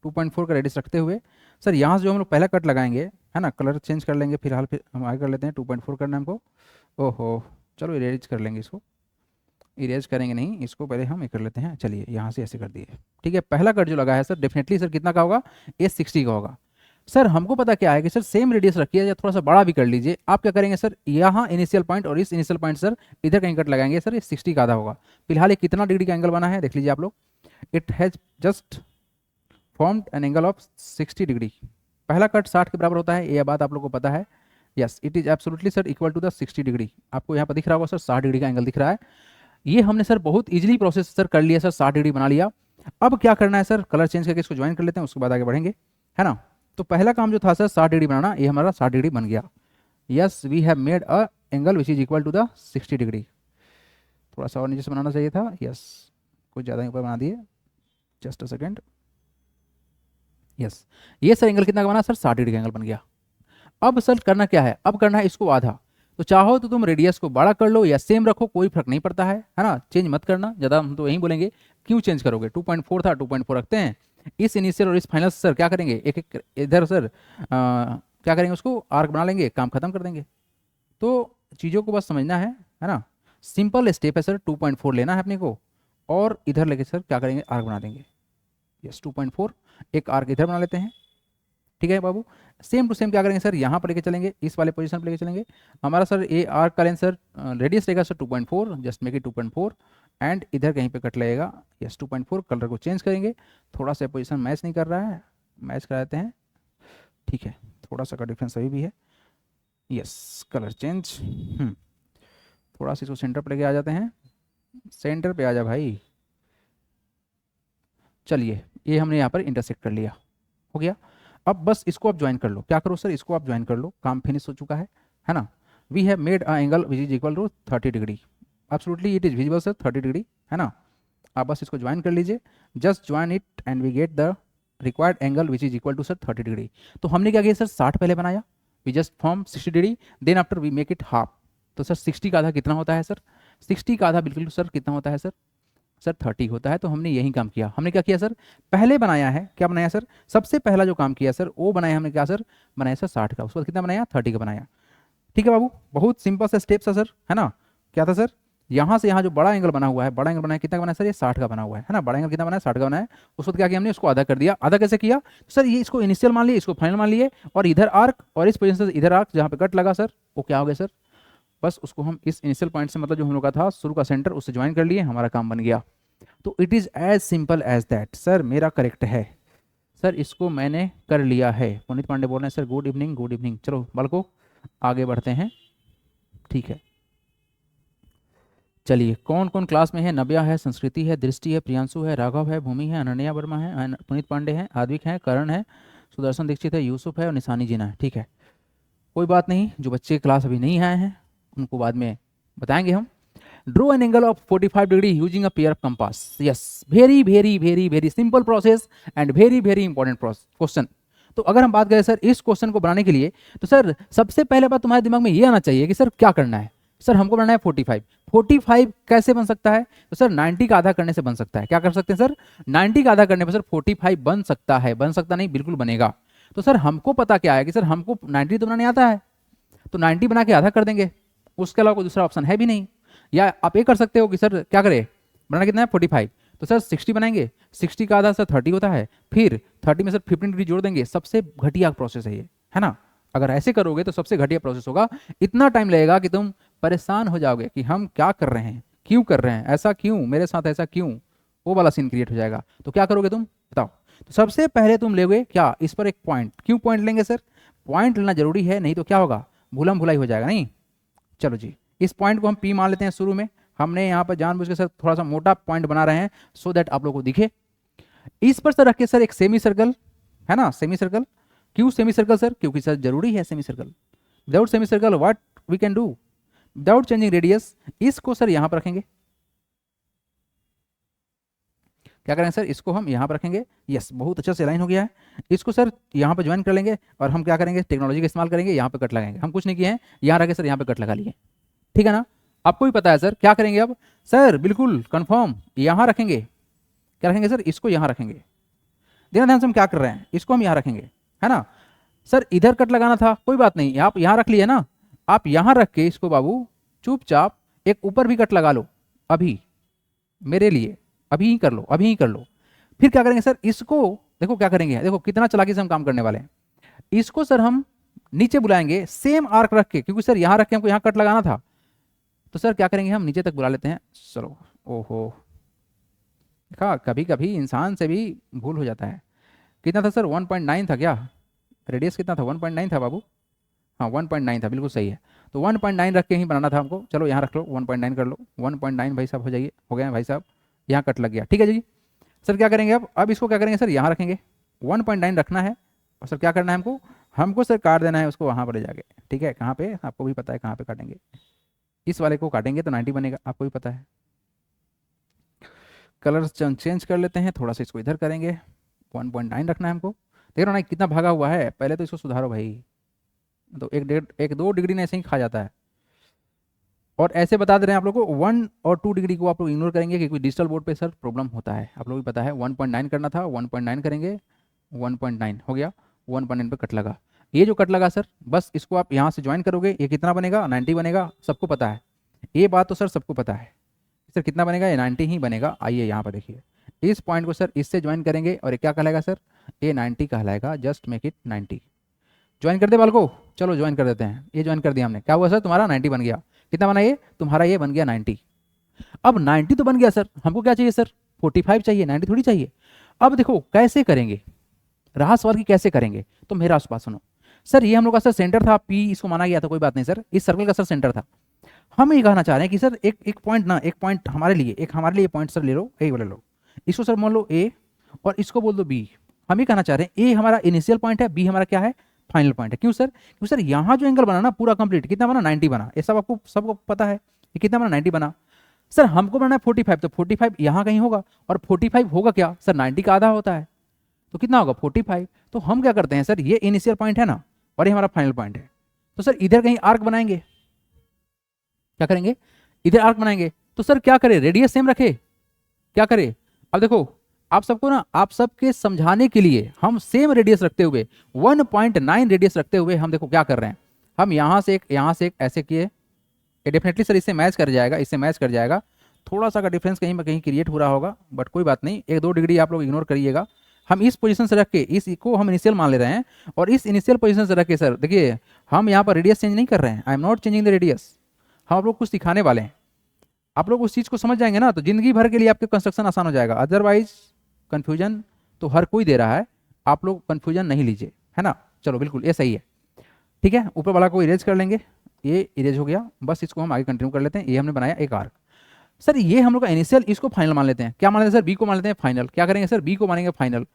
2.4 का रेडियस रखते हुए, सर यहाँ से जो हम लोग पहला कट लगाएंगे है ना, कलर चेंज कर लेंगे फिलहाल, फिर हम आगे कर लेते हैं 2.4 करना है हमको। ओहो चलो इरेज कर लेंगे इसको, इरेज करेंगे नहीं इसको, पहले हम ये कर लेते हैं, चलिए यहाँ से ऐसे कर दिए, ठीक है। पहला कट जो लगा है सर डेफिनेटली सर कितना का होगा ये 60 का होगा। सर हमको पता क्या है कि सर सेम रेडियस रखिए या थोड़ा सा बड़ा भी कर लीजिए, आप क्या करेंगे सर यहाँ इनिशियल पॉइंट और इस इनिशियल पॉइंट सर इधर कहीं कट लगाएंगे सर, ये 60 का आधा होगा। फिलहाल ये कितना डिग्री का एंगल बना है देख लीजिए आप लोग, it has just formed an angle of 60 degree. पहला कट 60 के बराबर होता है, ये बात आप लोग को पता है। Yes it is absolutely sir equal to the 60 degree, आपको यहाँ पर दिख रहा होगा सर 60 डिग्री का एंगल दिख रहा है। ये हमने सर बहुत इजीली प्रोसेस सर कर लिया सर, 60 डिग्री बना लिया। अब क्या करना है सर कलर चेंज करके इसको ज्वाइन कर लेते हैं, उसके बाद आगे बढ़ेंगे है ना। तो पहला काम जो था सर 60 डिग्री बनाना, ये हमारा 60 डिग्री बन गया। Yes we have made a angle which is equal to the 60 degree. थोड़ा सा और नीचे से बनाना चाहिए था, यस कुछ ज़्यादा ऊपर बना दिए, जस्ट अ सेकेंड। यस ये सर एंगल कितना का बना सर 60 डिग्री का एंगल बन गया। अब सर करना क्या है, अब करना है इसको आधा, तो चाहो तो तुम रेडियस को बड़ा कर लो या सेम रखो, कोई फर्क नहीं पड़ता है ना, चेंज मत करना ज़्यादा, हम तो यही बोलेंगे क्यों चेंज करोगे। 2.4 था 2.4 रखते हैं, इस इनिशियल और इस फाइनल सर क्या करेंगे एक एक इधर सर क्या करेंगे उसको आर्क बना लेंगे, काम खत्म कर देंगे। तो चीज़ों को बस समझना है ना, सिंपल स्टेप है सर 2.4 लेना है अपने को और इधर लेके सर क्या करेंगे आर्क बना देंगे। यस 2.4 एक आर्क इधर बना लेते हैं, ठीक है बाबू। सेम टू सेम क्या करेंगे सर यहाँ पर लेके चलेंगे, इस वाले पोजीशन पर लेके चलेंगे। हमारा सर ए आर्क का लेंथ सर रेडियस रहेगा sir 2.4, just make it 2.4 and इधर कहीं पे कट लगेगा। यस 2.4, कलर को चेंज करेंगे, थोड़ा सा पोजीशन मैच नहीं कर रहा है, मैच करा देते हैं, ठीक है थोड़ा सा का डिफरेंस अभी भी है। यस कलर चेंज, थोड़ा सा इसको सेंटर पर लेके आ जाते हैं, सेंटर पे आ जा भाई। चलिए ये हमने यहाँ पर इंटरसेक्ट कर लिया, हो गया। अब बस इसको आप ज्वाइन कर लो, क्या करो सर इसको आप ज्वाइन कर लो, काम फिनिश हो चुका है ना। We have made a angle which is equal to 30 degree, absolutely it is visible sir 30 degree है ना। आप बस इसको ज्वाइन कर लीजिए, just join it and we get the required angle which is equal to sir 30 degree. तो हमने क्या किया सर 60 पहले बनाया, we just form 60 degree, then after we make it half. तो सर 60 का आधा कितना होता है सर, 60 का आधा बिल्कुल सर कितना होता है सर? सर 30 होता है। तो हमने यही काम किया। हमने क्या किया सर? पहले बनाया है, क्या बनाया सर? सबसे पहला जो काम किया सर वो बनाया हमने क्या सर? बनाया सर 60 का। उसके बाद कितना बनाया? 30 का बनाया। ठीक है बाबू, बहुत सिंपल सा स्टेप था सर, है ना? क्या था सर? यहाँ से यहाँ जो बड़ा एंगल बना हुआ है, बड़ा एंगल बनाया कितना का बनाया सर? ये 60 का बना हुआ है ना? बड़ा एंगल कितना बनाया? 60 का बनाया। उसके बाद क्या किया हमने? उसको आधा कर दिया। आधा कैसे किया सर? ये इसको इनिशियल मान लिए, इसको फाइनल मान लिए, और इधर आर्क और इस पोजीशन से इधर आर्क जहाँ पे कट लगा सर वो क्या हो गया सर? बस उसको हम इस इनिशियल पॉइंट से, मतलब जो हम लोग का था शुरू का सेंटर, उससे ज्वाइन कर लिए, हमारा काम बन गया। तो it is as simple as that. Sir मेरा करेक्ट है सर, इसको मैंने कर लिया है। पुनीत पांडे बोल रहे हैं sir good evening, good evening. चलो बालको आगे बढ़ते हैं। ठीक है, चलिए कौन कौन क्लास में है? नव्या है, संस्कृति है, दृष्टि है, प्रियांशु है, राघव है, भूमि है, अनन्या वर्मा है, पुनीत पांडे है, आद्विक है, करण है, सुदर्शन दीक्षित है, यूसुफ है और निशानी जीना है। ठीक है, कोई बात नहीं, जो बच्चे क्लास अभी नहीं आए हैं उनको बाद में बताएंगे हम। Draw an angle of 45 degree using a pair of compass. Yes, very very very very simple process and very very important question. तो अगर हम बात करें सर इस क्वेश्चन को बनाने के लिए, तो सर सबसे पहले बात तुम्हारे दिमाग में ये आना चाहिए कि सर क्या करना है। सर हमको बनाना है 45। 45 कैसे बन सकता है? तो सर 90 का आधा करने से बन सकता है। क्या कर सकते हैं सर? 90 का आधा करने पर सर 45 बन सकता है। बन सकता नहीं, बिल्कुल बनेगा। तो सर हमको पता क्या है कि सर हमको 90 तो बनाने आता है, तो 90 बना के आधा कर देंगे, उसके अलावा कोई दूसरा ऑप्शन है भी नहीं। या आप ये कर सकते हो कि सर क्या करें, बनाना कितना है 45, तो सर 60 बनाएंगे, 60 का आधा सर 30 होता है, फिर 30 में सर 15 डिग्री जोड़ देंगे। सबसे घटिया प्रोसेस है ये, है ना? अगर ऐसे करोगे तो सबसे घटिया प्रोसेस होगा। इतना टाइम लगेगा कि तुम परेशान हो जाओगे कि हम क्या कर रहे हैं, क्यों कर रहे हैं, ऐसा क्यों मेरे साथ, ऐसा क्यों, वो वाला सीन क्रिएट हो जाएगा। तो क्या करोगे तुम बताओ? तो सबसे पहले तुम लोगे क्या, इस पर एक पॉइंट। क्यों पॉइंट लेंगे सर? पॉइंट लेना जरूरी है, नहीं तो क्या होगा, भूलम भुलाई हो जाएगा। नहीं, चलो जी, इस पॉइंट को हम पी मान लेते हैं शुरू में। हमने यहाँ पर जानबूझ के सर थोड़ा सा मोटा पॉइंट बना रहे हैं सो दैट आप लोगों को दिखे। इस पर सर रख के सर एक सेमी सर्कल, है ना? Semi circle. क्यों सेमी सर्कल सर? क्योंकि सर जरूरी है semi circle. Without semi circle what we can do without changing radius, इसको सर यहाँ पर रखेंगे। क्या करेंगे सर? इसको हम यहाँ पर रखेंगे। यस, बहुत अच्छा से लाइन हो गया है। इसको सर यहाँ पर ज्वाइन कर लेंगे और हम क्या करेंगे, टेक्नोलॉजी का इस्तेमाल करेंगे, यहाँ पर कट लगाएंगे। हम कुछ नहीं किए हैं, यहाँ रखे सर, यहाँ पे कट लगा लिए। ठीक है ना? आपको भी पता है सर क्या करेंगे अब? सर बिल्कुल कंफर्म, यहाँ रखेंगे। क्या रखेंगे सर? इसको यहाँ रखेंगे। ध्यान ध्यान से हम क्या कर रहे हैं, इसको हम यहाँ रखेंगे, है ना? सर इधर कट लगाना था, कोई बात नहीं, आप यहाँ रख लिए ना। आप यहाँ रख के इसको बाबू चुपचाप एक ऊपर भी कट लगा लो अभी, मेरे लिए अभी ही कर लो, अभी ही कर लो। फिर क्या करेंगे सर? इसको देखो क्या करेंगे, देखो कितना चालाकी से हम काम करने वाले हैं। इसको सर हम नीचे बुलाएंगे सेम आर्क रख के, क्योंकि सर यहाँ रख के हमको यहाँ कट लगाना था। तो सर क्या करेंगे, हम नीचे तक बुला लेते हैं। चलो, ओहो, देखा कभी कभी इंसान से भी भूल हो जाता है। कितना था सर? 1.9 था क्या? रेडियस कितना था? 1.9 था बाबू। हाँ 1.9 था, बिल्कुल सही है। तो 1.9 रख के ही बनाना था हमको। चलो यहाँ रख लो, 1.9 कर लो। 1.9 भाई साहब हो जाइए, हो गया भाई साहब, यहाँ कट लग गया। ठीक है जी। सर क्या करेंगे अब इसको क्या करेंगे सर? यहाँ रखेंगे, 1.9 रखना है। और सर क्या करना है हमको? हमको सर काट देना है उसको वहाँ पर ले जाके। ठीक है, कहाँ पे आपको भी पता है, कहाँ पे काटेंगे? इस वाले को काटेंगे तो 90 बनेगा, आपको भी पता है। कलर चेंज कर लेते हैं थोड़ा सा, इसको इधर करेंगे। 1.9 रखना है हमको। देख रहे हो ना कितना भागा हुआ है, पहले तो इसको सुधारो भाई। तो एक दो डिग्री ने ऐसे ही खा जाता है। और ऐसे बता दे रहे हैं आप लोग को 1 और 2 डिग्री को आप लोग इग्नोर करेंगे, क्योंकि डिजिटल बोर्ड पे सर प्रॉब्लम होता है, आप लोग भी पता है। 1.9 करना था, 1.9 करेंगे, 1.9 हो गया, 1.9 पे कट लगा। ये जो कट लगा सर, बस इसको आप यहाँ से ज्वाइन करोगे, ये कितना बनेगा? 90 बनेगा, सबको पता है ये बात, तो सर सबको पता है। सर कितना बनेगा? ये 90 ही बनेगा। आइए यहाँ पर देखिए, इस पॉइंट को सर इससे ज्वाइन करेंगे और ये क्या कहलाएगा सर? ये 90 कहलाएगा। Just make it 90। ज्वाइन कर दे बाल को, चलो ज्वाइन कर देते हैं। ये ज्वाइन कर दिया हमने, क्या हुआ सर? तुम्हारा 90 बन गया। कितना बना ये तुम्हारा? ये बन गया 90। अब 90 तो बन गया सर, हमको क्या चाहिए सर? 45 चाहिए, 90 थोड़ी चाहिए। अब देखो कैसे करेंगे, रहा सवाल की कैसे करेंगे। तो मेरा बात सुनो सर, ये हम लोग का सर सेंटर था, पी इसको माना गया था, कोई बात नहीं सर, इस सर्कल का सर सेंटर था। हम ये कहना चाह रहे हैं कि सर एक पॉइंट ना, एक पॉइंट हमारे लिए पॉइंट सर ले लो, ए वाले लो, इसको सर मान लो ए और इसको बोल दो बी। हम ये कहना चाह रहे हैं ए हमारा इनिशियल पॉइंट है, बी हमारा क्या है? फाइनल पॉइंट है। क्यों सर? क्योंकि सर यहाँ जो एंगल बना ना पूरा कंप्लीट, कितना बना? 90 बना। ये सब आपको सबको पता है, ये कितना बना? 90 बना। सर हमको बनाना है 45, तो 45 यहाँ कहीं होगा, और 45 होगा क्या सर? 90 का आधा होता है, तो कितना होगा? 45। तो हम क्या करते हैं सर, ये इनिशियल पॉइंट है ना और ये हमारा फाइनल पॉइंट है, तो सर इधर कहीं आर्क बनाएंगे। क्या करेंगे? इधर आर्क बनाएंगे, तो सर क्या करें, रेडियस सेम रखे, क्या करें? अब देखो आप सबको ना, आप सबके समझाने के लिए हम सेम रेडियस रखते हुए 1.9 रेडियस रखते हुए हम देखो क्या कर रहे हैं, हम यहाँ से एक ऐसे किए, ये डेफिनेटली सर इससे मैच कर जाएगा, इससे मैच कर जाएगा, थोड़ा सा का डिफरेंस कहीं ना कहीं क्रिएट हो रहा होगा, बट कोई बात नहीं, 1-2 डिग्री आप लोग इग्नोर करिएगा। हम इस पोजीशन से रख के इसको हम इनिशियल मान ले रहे हैं, और इस इनिशियल पोजीशन से रख के सर देखिए हम यहाँ पर रेडियस चेंज नहीं कर रहे हैं, I am not changing the radius, हम आप लोग कुछ सिखाने वाले हैं, आप लोग उस चीज़ को समझ जाएंगे ना तो जिंदगी भर के लिए आपके कंस्ट्रक्शन आसान हो जाएगा। अदरवाइज कन्फ्यूजन तो हर कोई दे रहा है, आप लोग कन्फ्यूजन नहीं लीजिए, है ना। चलो बिल्कुल ये सही है, ठीक है। ऊपर वाला को इरेज कर लेंगे, ये इरेज हो गया, बस इसको हम आगे कंटिन्यू कर लेते हैं। ये हमने बनाया एक आर्क, सर ये हम लोग का इनिशियल, इसको फाइनल मान लेते हैं, क्या मान लेते हैं सर, बी को मान लेते हैं फाइनल। क्या करेंगे सर, बी को मानेंगे फाइनल,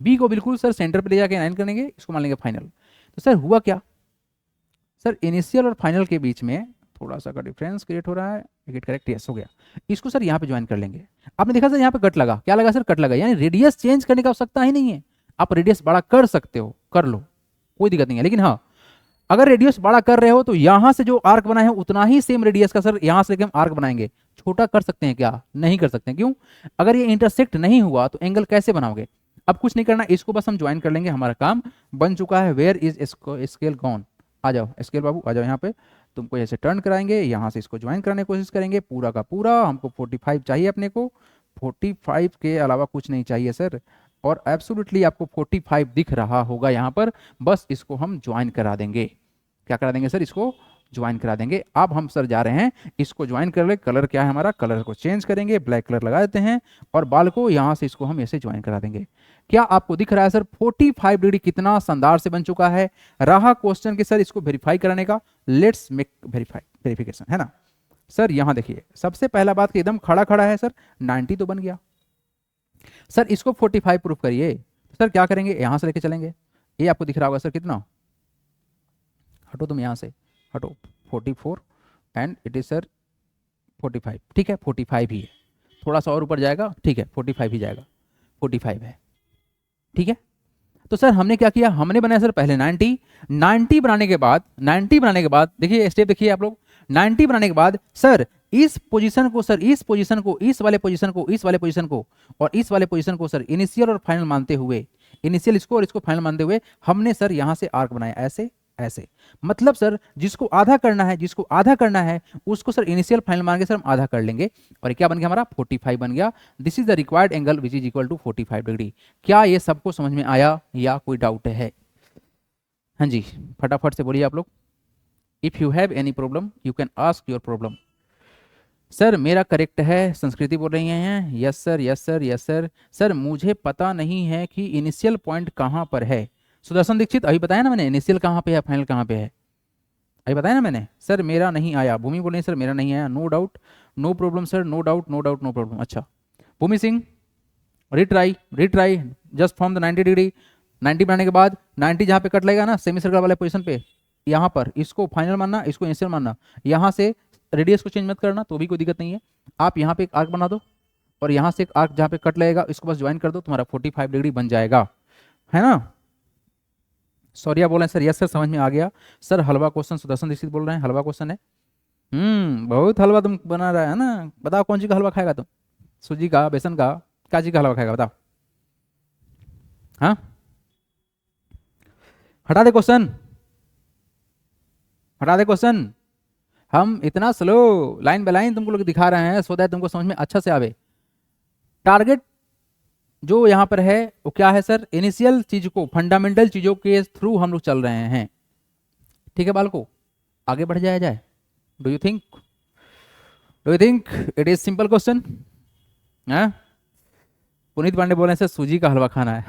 बी को बिल्कुल सर सेंटर पे ले जाके लाइन करेंगे, इसको मान लेंगे फाइनल। तो सर हुआ क्या, सर इनिशियल और फाइनल के बीच में थोड़ा सा का डिफरेंस क्रिएट हो रहा है, गेट करेक्ट, यस हो गया। इसको सर यहाँ पे ज्वाइन कर लेंगे, आपने देखा सर यहाँ पे कट लगा, क्या लगा सर, कट लगा, यानी रेडियस चेंज करने की आवश्यकता ही नहीं है, आप रेडियस बड़ा कर सकते हो, कर लो, कोई दिक्कत नहीं है। लेकिन हाँ, अगर रेडियस बड़ा कर रहे हो तो यहाँ से जो आर्क बना है उतना ही सेम रेडियस का सर यहाँ से लेके हम आर्क बनाएंगे। छोटा कर सकते हैं क्या, नहीं कर सकते हैं, क्यों, अगर ये इंटरसेक्ट नहीं हुआ तो एंगल कैसे बनाओगे। अब कुछ नहीं करना, इसको बस हम ज्वाइन कर लेंगे, हमारा काम बन चुका है। वेयर इज स्केल गॉन, आ जाओ स्केल बाबू आ जाओ, यहाँ पे तुमको ऐसे टर्न कराएंगे, यहाँ से इसको ज्वाइन कराने की कोशिश करेंगे, पूरा का पूरा हमको 45 चाहिए, अपने को 45 के अलावा कुछ नहीं चाहिए सर, और एब्सोल्युटली आपको 45 दिख रहा होगा यहाँ पर, बस इसको हम ज्वाइन करा देंगे। क्या करा देंगे सर, इसको ज्वाइन करा देंगे। अब हम सर जा रहे हैं इसको ज्वाइन कर ले, कलर क्या है हमारा, कलर को चेंज करेंगे, ब्लैक कलर लगा देते हैं, और बाल को यहाँ से इसको हम ऐसे ज्वाइन करा देंगे। क्या आपको दिख रहा है सर 45 डिग्री कितना शानदार से बन चुका है। रहा क्वेश्चन के सर इसको वेरीफाई कराने का, लेट्स मेक वेरिफिकेशन, है ना सर। यहाँ देखिए सबसे पहला बात कि एकदम खड़ा खड़ा है सर, 90 तो बन गया सर, इसको 45 प्रूफ करिए। सर क्या करेंगे, यहाँ से लेके चलेंगे, ये आपको दिख रहा होगा सर कितना, हटो तुम यहाँ से, हटो 44 एंड इट इज सर 45, ठीक है 45 ही है, थोड़ा सा और ऊपर जाएगा, ठीक है 45 ही जाएगा, 45 है, ठीक है। तो सर हमने क्या किया, हमने बनाया सर पहले 90 बनाने के बाद देखिए स्टेप देखिए आप लोग, 90 बनाने के बाद सर इस पोजीशन को सर, इस पोजीशन को, इस वाले पोजीशन को, इस वाले पोजीशन को और इस वाले पोजीशन को सर इनिशियल और फाइनल मानते हुए, इनिशियल इसको और इसको फाइनल मानते हुए हमने सर यहाँ से आर्क बनाया ऐसे ऐसे, मतलब सर जिसको आधा करना है उसको सर इनिशियल फाइनल मान के सर हम आधा कर लेंगे, और क्या बन गया हमारा 45 बन गया। This is the required angle which is equal to 45 degree. क्या ये सबको समझ में आया या कोई डाउट है? हाँ जी फटाफट से बोलिए आप लोग। If you have any problem you can ask your problem. Sir मेरा करेक्ट है, संस्कृति बोल रही हैं, yes sir yes sir yes sir. Sir मुझे पता नहीं है कि इनिशियल पॉइंट कहाँ पर है। सुदर्शन दीक्षित अभी बताया ना मैंने, इनिशियल कहाँ पे है फाइनल कहाँ पे है, अभी बताया ना मैंने। सर मेरा नहीं आया, भूमि बोल रही सर मेरा नहीं आया, no doubt no problem sir, no doubt no doubt no problem. अच्छा Bhumi Singh retry just from the 90 degree, 90 बनाने के बाद 90 जहाँ पे कट लगेगा ना सेमी सर्कल वाले पोजीशन पे, यहाँ पर इसको फाइनल मानना, इसको इनिशियल मानना, यहाँ से रेडियस को चेंज मत करना तो भी कोई दिक्कत नहीं है। आप यहाँ पे एक आर्क बना दो और यहाँ से एक आर्क जहाँ पे कट लगेगा इसको बस ज्वाइन कर दो, तुम्हारा 45 डिग्री बन जाएगा, है ना। सॉरी आप बोल रहे हैं सर यस सर समझ में आ गया। सर हलवा क्वेश्चन, सुदर्शन दीक्षित बोल रहे हैं हलवा क्वेश्चन है। बहुत हलवा तुम बना रहा है ना, बताओ कौन चीज का हलवा खाएगा तुम, सूजी का, बेसन का, क्या चीज का हलवा खाएगा बताओ। हाँ हटा दे क्वेश्चन, हटा दे क्वेश्चन। हम इतना स्लो लाइन बाय लाइन तुमको लोग दिखा रहे हैं सो दैट तुमको समझ में अच्छा से आवे। टारगेट जो यहाँ पर है वो क्या है सर, इनिशियल चीज को, फंडामेंटल चीजों के थ्रू हम लोग चल रहे हैं, ठीक है बालको, आगे बढ़ जाया जाए। Do you think it is simple question? Puneet Pandey बोल रहे हैं सर सूजी का हलवा खाना है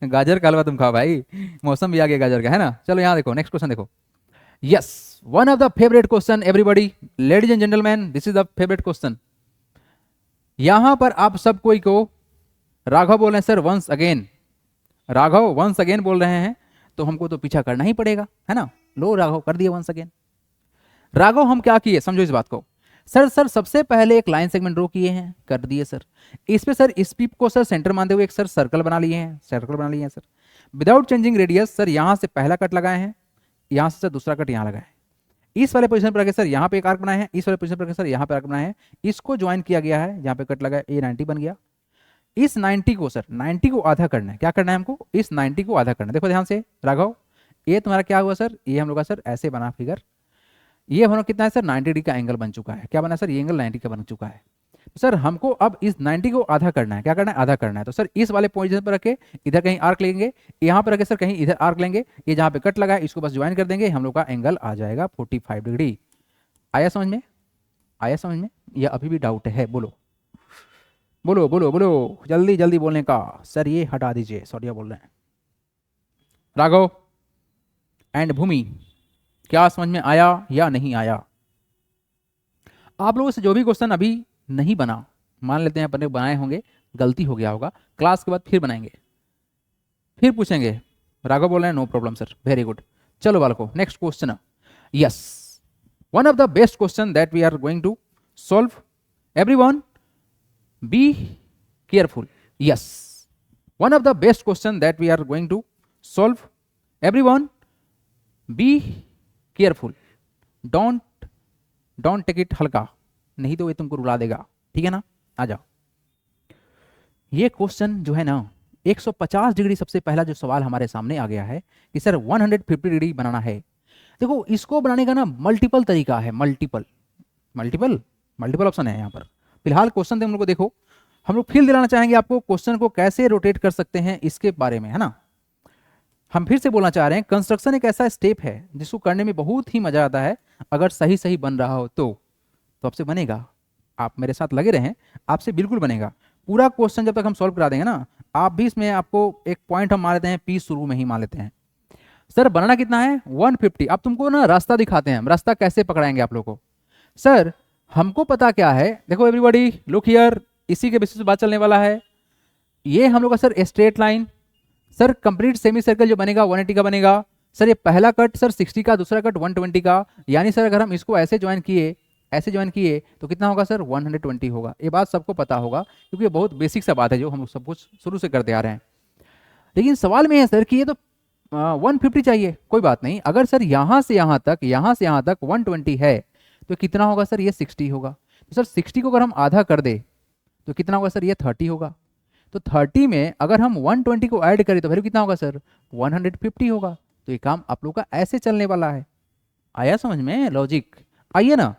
गाजर का हलवा तुम खाओ भाई, मौसम भी आ गया गाजर का, है ना। चलो यहाँ देखो नेक्स्ट क्वेश्चन देखो, yes one of the favourite question everybody, ladies and gentleman this is the favourite question. यहां पर आप सब कोई को राघव बोल रहे हैं sir once again, Raghav once again बोल रहे हैं तो हमको तो पीछा करना ही पड़ेगा, है ना। लो राघव कर दिए वंस अगेन। राघव हम क्या किए समझो इस बात को, सर सबसे पहले एक लाइन सेगमेंट ड्रॉ किए हैं, कर दिए सर। इस पे सर इस पीप को सर सेंटर मानते हुए एक सर सर्कल बना लिए हैं, sir without changing radius. Sir यहां से पहला कट लगाए हैं, यहां से सर दूसरा कट यहां लगाए, इस वाले पोजीशन पर आके सर यहाँ पे एक आर्क बनाए हैं, इस वाले पोजीशन पर आके सर यहाँ पे आर्क बनाए हैं, इसको ज्वाइन किया गया है, यहाँ पे कट लगा, ये 90 बन गया। इस 90 को सर 90 को आधा करना है, क्या करना है हमको, इस 90 को आधा करना है। देखो ध्यान से राघव, ये तुम्हारा क्या हुआ सर, ये हम लोग का सर ऐसे बना फिगर, ये हम लोग कितना है सर 90 डिग्री का एंगल बन चुका है। क्या बना सर, ये एंगल 90 का बन चुका है। तो सर हमको अब इस 90 को आधा करना है, क्या करना है, आधा करना है। तो सर इस वाले पोजीशन पर रखे इधर कहीं आर्क लेंगे, यहाँ पर रखे सर कहीं इधर आर्क लेंगे, ये जहाँ पे कट लगा है इसको बस ज्वाइन कर देंगे, हम लोग का एंगल आ जाएगा 45 डिग्री। आया समझ में, आया समझ में, या अभी भी डाउट है, बोलो बोलो बोलो बोलो, जल्दी जल्दी बोलने का। सर ये हटा दीजिए, सौर्या बोल रहे हैं। राघव एंड भूमि, क्या समझ में आया या नहीं आया? आप लोगों से जो भी क्वेश्चन अभी नहीं बना, मान लेते हैं अपने बनाए होंगे, गलती हो गया होगा, क्लास के बाद फिर बनाएंगे, फिर पूछेंगे। राघव बोल रहे हैं no problem sir, very good. चलो बालको, next question. Yes, one of the best question that we are going to solve, everyone be careful. Yes, one of the best question that we are going to solve, everyone be careful, don't take it हल्का, नहीं तो ये तुमको रुला देगा, ठीक है ना। आ जाओ, ये क्वेश्चन जो है ना 150 डिग्री, सबसे पहला जो सवाल हमारे सामने आ गया है कि सर 150 डिग्री बनाना है। देखो इसको बनाने का ना मल्टीपल तरीका है, मल्टीपल ऑप्शन है यहाँ पर। फिलहाल क्वेश्चन हम लोग को देखो, हम लोग फील दिलाना चाहेंगे आपको क्वेश्चन को कैसे रोटेट कर सकते हैं इसके बारे में, है ना। हम फिर से बोलना चाह रहे हैं, कंस्ट्रक्शन एक ऐसा स्टेप है जिसको करने में बहुत ही मजा आता है, अगर सही सही बन रहा हो तो आपसे बनेगा। आप मेरे साथ लगे रहें, आपसे बिल्कुल बनेगा। पूरा क्वेश्चन जब तक हम सॉल्व करा देंगे ना, आप भी इसमें आपको एक पॉइंट हम मान लेते हैं, पी शुरू में ही मान लेते हैं। सर बनाना कितना है 150। अब तुमको ना रास्ता दिखाते हैं, हम रास्ता कैसे पकड़ाएंगे आप लोग को। सर हमको पता क्या है, देखो एवरीबॉडी लुक हियर, इसी के बेसिस पे बात चलने वाला है। ये हम लोग का sir straight line, sir complete semi circle जो बनेगा 180 का बनेगा। सर ये पहला कट सर 60 का, दूसरा कट 120 का, यानी सर अगर हम इसको ऐसे ज्वाइन किए, ऐसे ज्वाइन किए तो कितना होगा सर 120 होगा। ये बात सबको पता होगा क्योंकि ये बहुत बेसिक सा बात है जो हम लोग सब कुछ शुरू से करते आ रहे हैं। लेकिन सवाल में है सर कि ये तो 150 चाहिए, कोई बात नहीं, अगर सर यहाँ से यहाँ तक 120 है तो कितना होगा सर, ये 60 होगा। तो सर 60 को अगर हम आधा कर दे तो कितना होगा सर, ये 30 होगा। तो 30 में अगर हम 120 को ऐड करें तो वैल्यू कितना होगा सर, 150 होगा। तो ये काम आप लोग का ऐसे चलने वाला है। आया समझ में लॉजिक? आइए ना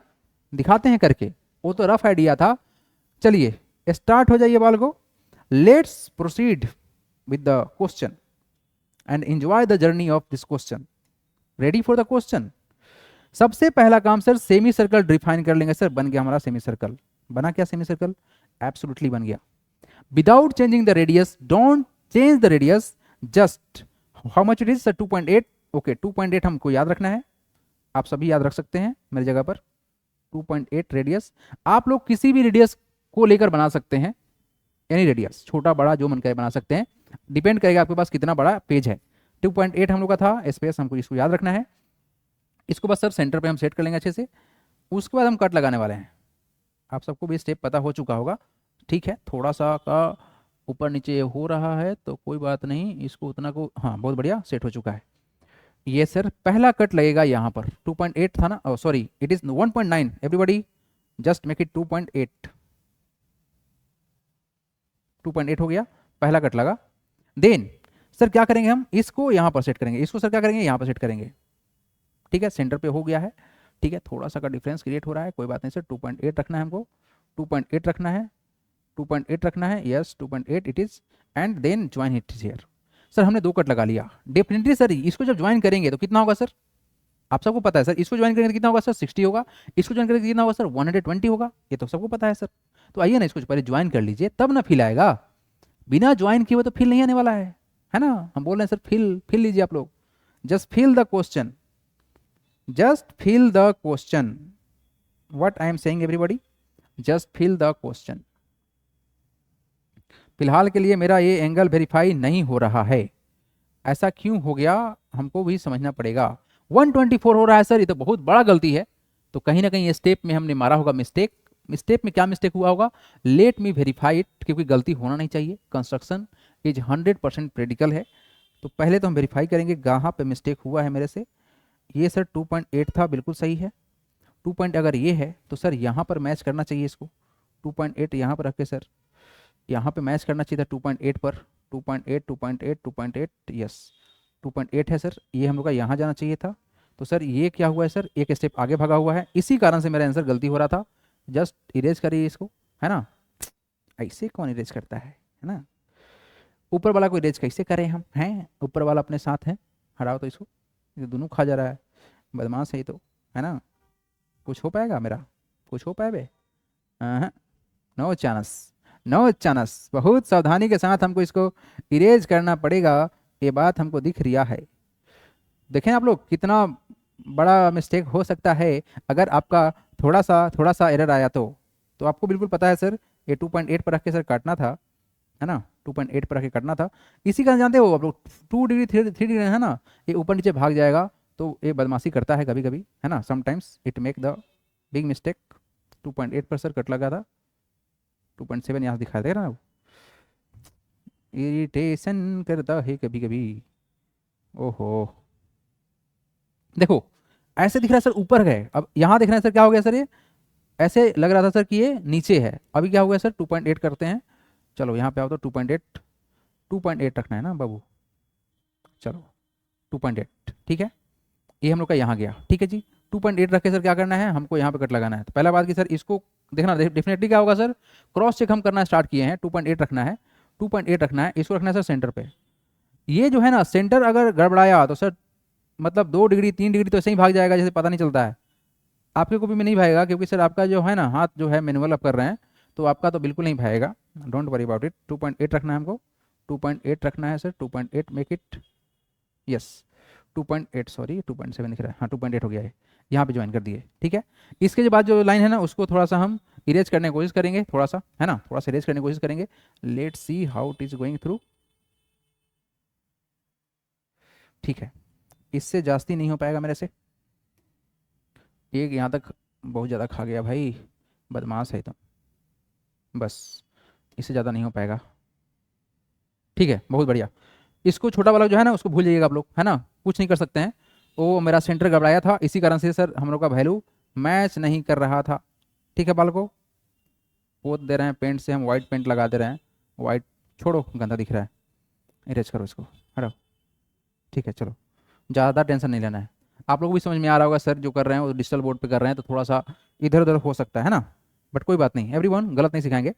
दिखाते हैं करके, वो तो रफ आइडिया था। चलिए स्टार्ट हो जाइए बाल को, let's proceed with the question and enjoy the journey of this question. Ready for the question. सबसे पहला काम सर सेमी सर्कल डिफाइन कर लेंगे। सर बन गया हमारा सेमी सर्कल, बना क्या सेमी सर्कल, एब्सोल्युटली बन गया। Without changing the radius, don't change the radius, just how much it is sir 2.8। Okay 2.8 हमको याद रखना है, आप सभी याद रख सकते हैं मेरी जगह पर। 2.8 रेडियस, आप लोग किसी भी रेडियस को लेकर बना सकते हैं, एनी रेडियस, छोटा बड़ा जो मन करे बना सकते हैं, डिपेंड करेगा आपके पास कितना बड़ा पेज है। 2.8 हम लोग का था स्पेस, हमको इसको याद रखना है। इसको बस सर सेंटर पे हम सेट कर लेंगे अच्छे से, उसके बाद हम कट लगाने वाले हैं। आप सबको भी स्टेप पता हो चुका होगा, ठीक है। थोड़ा सा का ऊपर नीचे हो रहा है तो कोई बात नहीं, इसको उतना को, हाँ बहुत बढ़िया सेट हो चुका है। ये सर पहला कट लगेगा यहाँ पर, 2.8 था ना, sorry it is 1.9, everybody just make it 2.8। 2.8 हो गया, पहला कट लगा। देन सर क्या करेंगे, हम इसको यहाँ पर सेट करेंगे, इसको सर क्या करेंगे यहाँ पर सेट करेंगे, ठीक है। सेंटर पे हो गया है, ठीक है। थोड़ा सा का डिफरेंस क्रिएट हो रहा है, कोई बात नहीं सर। 2.8 रखना है हमको, 2.8 रखना है, 2.8 रखना है, yes 2.8 it is, and then join it here. Sir हमने 2 कट लगा लिया। डेफिनेटली सर इसको जब ज्वाइन करेंगे तो कितना होगा सर, आप सबको पता है सर, इसको ज्वाइन करेंगे तो कितना होगा सर 60 होगा, इसको ज्वाइन करेंगे तो कितना होगा सर 120 होगा, ये तो सबको पता है सर। तो आइए ना इसको पहले ज्वाइन कर लीजिए तब ना फील आएगा, बिना ज्वाइन किए हुए तो फील नहीं आने वाला है ना। हम बोल रहे हैं सर फील लीजिए आप लोग, just feel the question, just feel the question, what I am saying everybody, just feel the question। फिलहाल के लिए मेरा ये एंगल वेरीफाई नहीं हो रहा है, ऐसा क्यों हो गया हमको भी समझना पड़ेगा। 124 हो रहा है सर, ये तो बहुत बड़ा गलती है। तो कहीं ना कहीं स्टेप में हमने मारा होगा मिस्टेक। स्टेप में क्या मिस्टेक हुआ होगा, लेट मी वेरीफाई इट, क्योंकि गलती होना नहीं चाहिए। कंस्ट्रक्शन इज 100% प्रेडिकल है, तो पहले तो हम वेरीफाई करेंगे कहाँ पे मिस्टेक हुआ है मेरे से। ये सर 2.8 था, बिल्कुल सही है। 2 पॉइंट अगर ये है तो सर यहाँ पर मैच करना चाहिए इसको। 2.8 यहाँ पर रख के सर यहाँ पे मैच करना चाहिए था 2.8 पर। 2.8 2.8 2.8 यस 2.8 है सर, ये हम लोग का यहाँ जाना चाहिए था। तो सर ये क्या हुआ है सर, एक स्टेप आगे भागा हुआ है, इसी कारण से मेरा आंसर गलती हो रहा था। जस्ट इरेज करिए इसको, है ना। ऐसे कौन इरेज करता है ना। ऊपर वाला को इरेज कैसे करें हम, हैं ऊपर वाला अपने साथ है। हटाओ तो इसको, ये दोनों खा जा रहा है, बदमाश है ये तो, है ना। कुछ हो पाएगा मेरा, कुछ हो पाए बे, नो चांस, नो चांस। बहुत सावधानी के साथ हमको इसको इरेज करना पड़ेगा, ये बात हमको दिख रहा है। देखें आप लोग कितना बड़ा मिस्टेक हो सकता है अगर आपका थोड़ा सा एरर आया तो आपको बिल्कुल पता है सर, ये 2.8 पर रख के सर काटना था, है ना। 2.8 पर रख के काटना था, इसी कारण जानते हो आप लोग 2 डिग्री 3 डिग्री है ना, ये ऊपर नीचे भाग जाएगा, तो ये बदमाशी करता है कभी कभी, है ना। Sometimes it make the big mistake. 2.8 पर सर कट लगा था, 2.7 यहाँ दिखा दे रहा, इरिटेशन करता है कभी कभी। ओहो देखो ऐसे दिख रहा है सर ऊपर गए, अब यहाँ देख रहे हैं सर क्या हो गया सर, ये ऐसे लग रहा था सर कि ये नीचे है, अभी क्या हो गया सर 2.8 करते हैं। चलो यहाँ पे आओ तो 2.8 रखना है ना बाबू, चलो 2.8 ठीक है, ये हम लोग का यहाँ गया, ठीक है जी। 2.8 रख के सर क्या करना है, हमको यहाँ पे कट लगाना है। तो पहला बात कि सर इसको देखना डेफिनेटली क्या होगा सर, क्रॉस चेक हम करना स्टार्ट किए हैं, 2.8 रखना है, 2.8 रखना है, इसको रखना है सर सेंटर पे। ये जो है ना सेंटर अगर गड़बड़ाया तो सर मतलब 2 डिग्री 3 डिग्री तो ऐसे ही भाग जाएगा जैसे पता नहीं चलता है। आपके कॉपी में नहीं भागेगा क्योंकि सर आपका जो है ना हाथ जो है मैनुअल आप कर रहे हैं, तो आपका तो बिल्कुल नहीं भागेगा, डोंट वरी अबाउट इट। 2.8 रखना है हमको, 2.8 रखना है sir, 2.8 make it yes 2.8 sorry 2.7 दिख रहा है, हाँ 2.8 हो गया है, यहाँ पे ज्वाइन कर दिए, ठीक है। इसके जो बाद जो लाइन है ना उसको थोड़ा सा हम इरेज करने की कोशिश करेंगे, थोड़ा सा है ना, थोड़ा सा इरेज करने की कोशिश करेंगे। Let's see how it is going through, ठीक है। इससे जास्ती नहीं हो पाएगा मेरे से, एक यहाँ तक बहुत ज़्यादा खा गया भाई, बदमाश है तो, बस इससे ज़्यादा नहीं हो पाएगा, ठीक है बहुत बढ़िया। इसको छोटा वाला जो है ना उसको भूल जाइएगा आप लोग, है ना, कुछ नहीं कर सकते हैं। वो मेरा सेंटर घबराया था, इसी कारण से सर हम लोग का वैल्यू मैच नहीं कर रहा था, ठीक है। बाल को पोत दे रहे हैं पेंट से, हम वाइट पेंट लगा दे रहे हैं, वाइट छोड़ो गंदा दिख रहा है, इरेज करो इसको, हटाओ, ठीक है। चलो ज़्यादा टेंशन नहीं लेना है, आप लोग भी समझ में आ रहा होगा सर जो कर रहे हैं वो डिजिटल बोर्ड पे कर रहे हैं तो थोड़ा सा इधर उधर हो सकता है ना, बट कोई बात नहीं, एवरीवन गलत नहीं सिखाएंगे।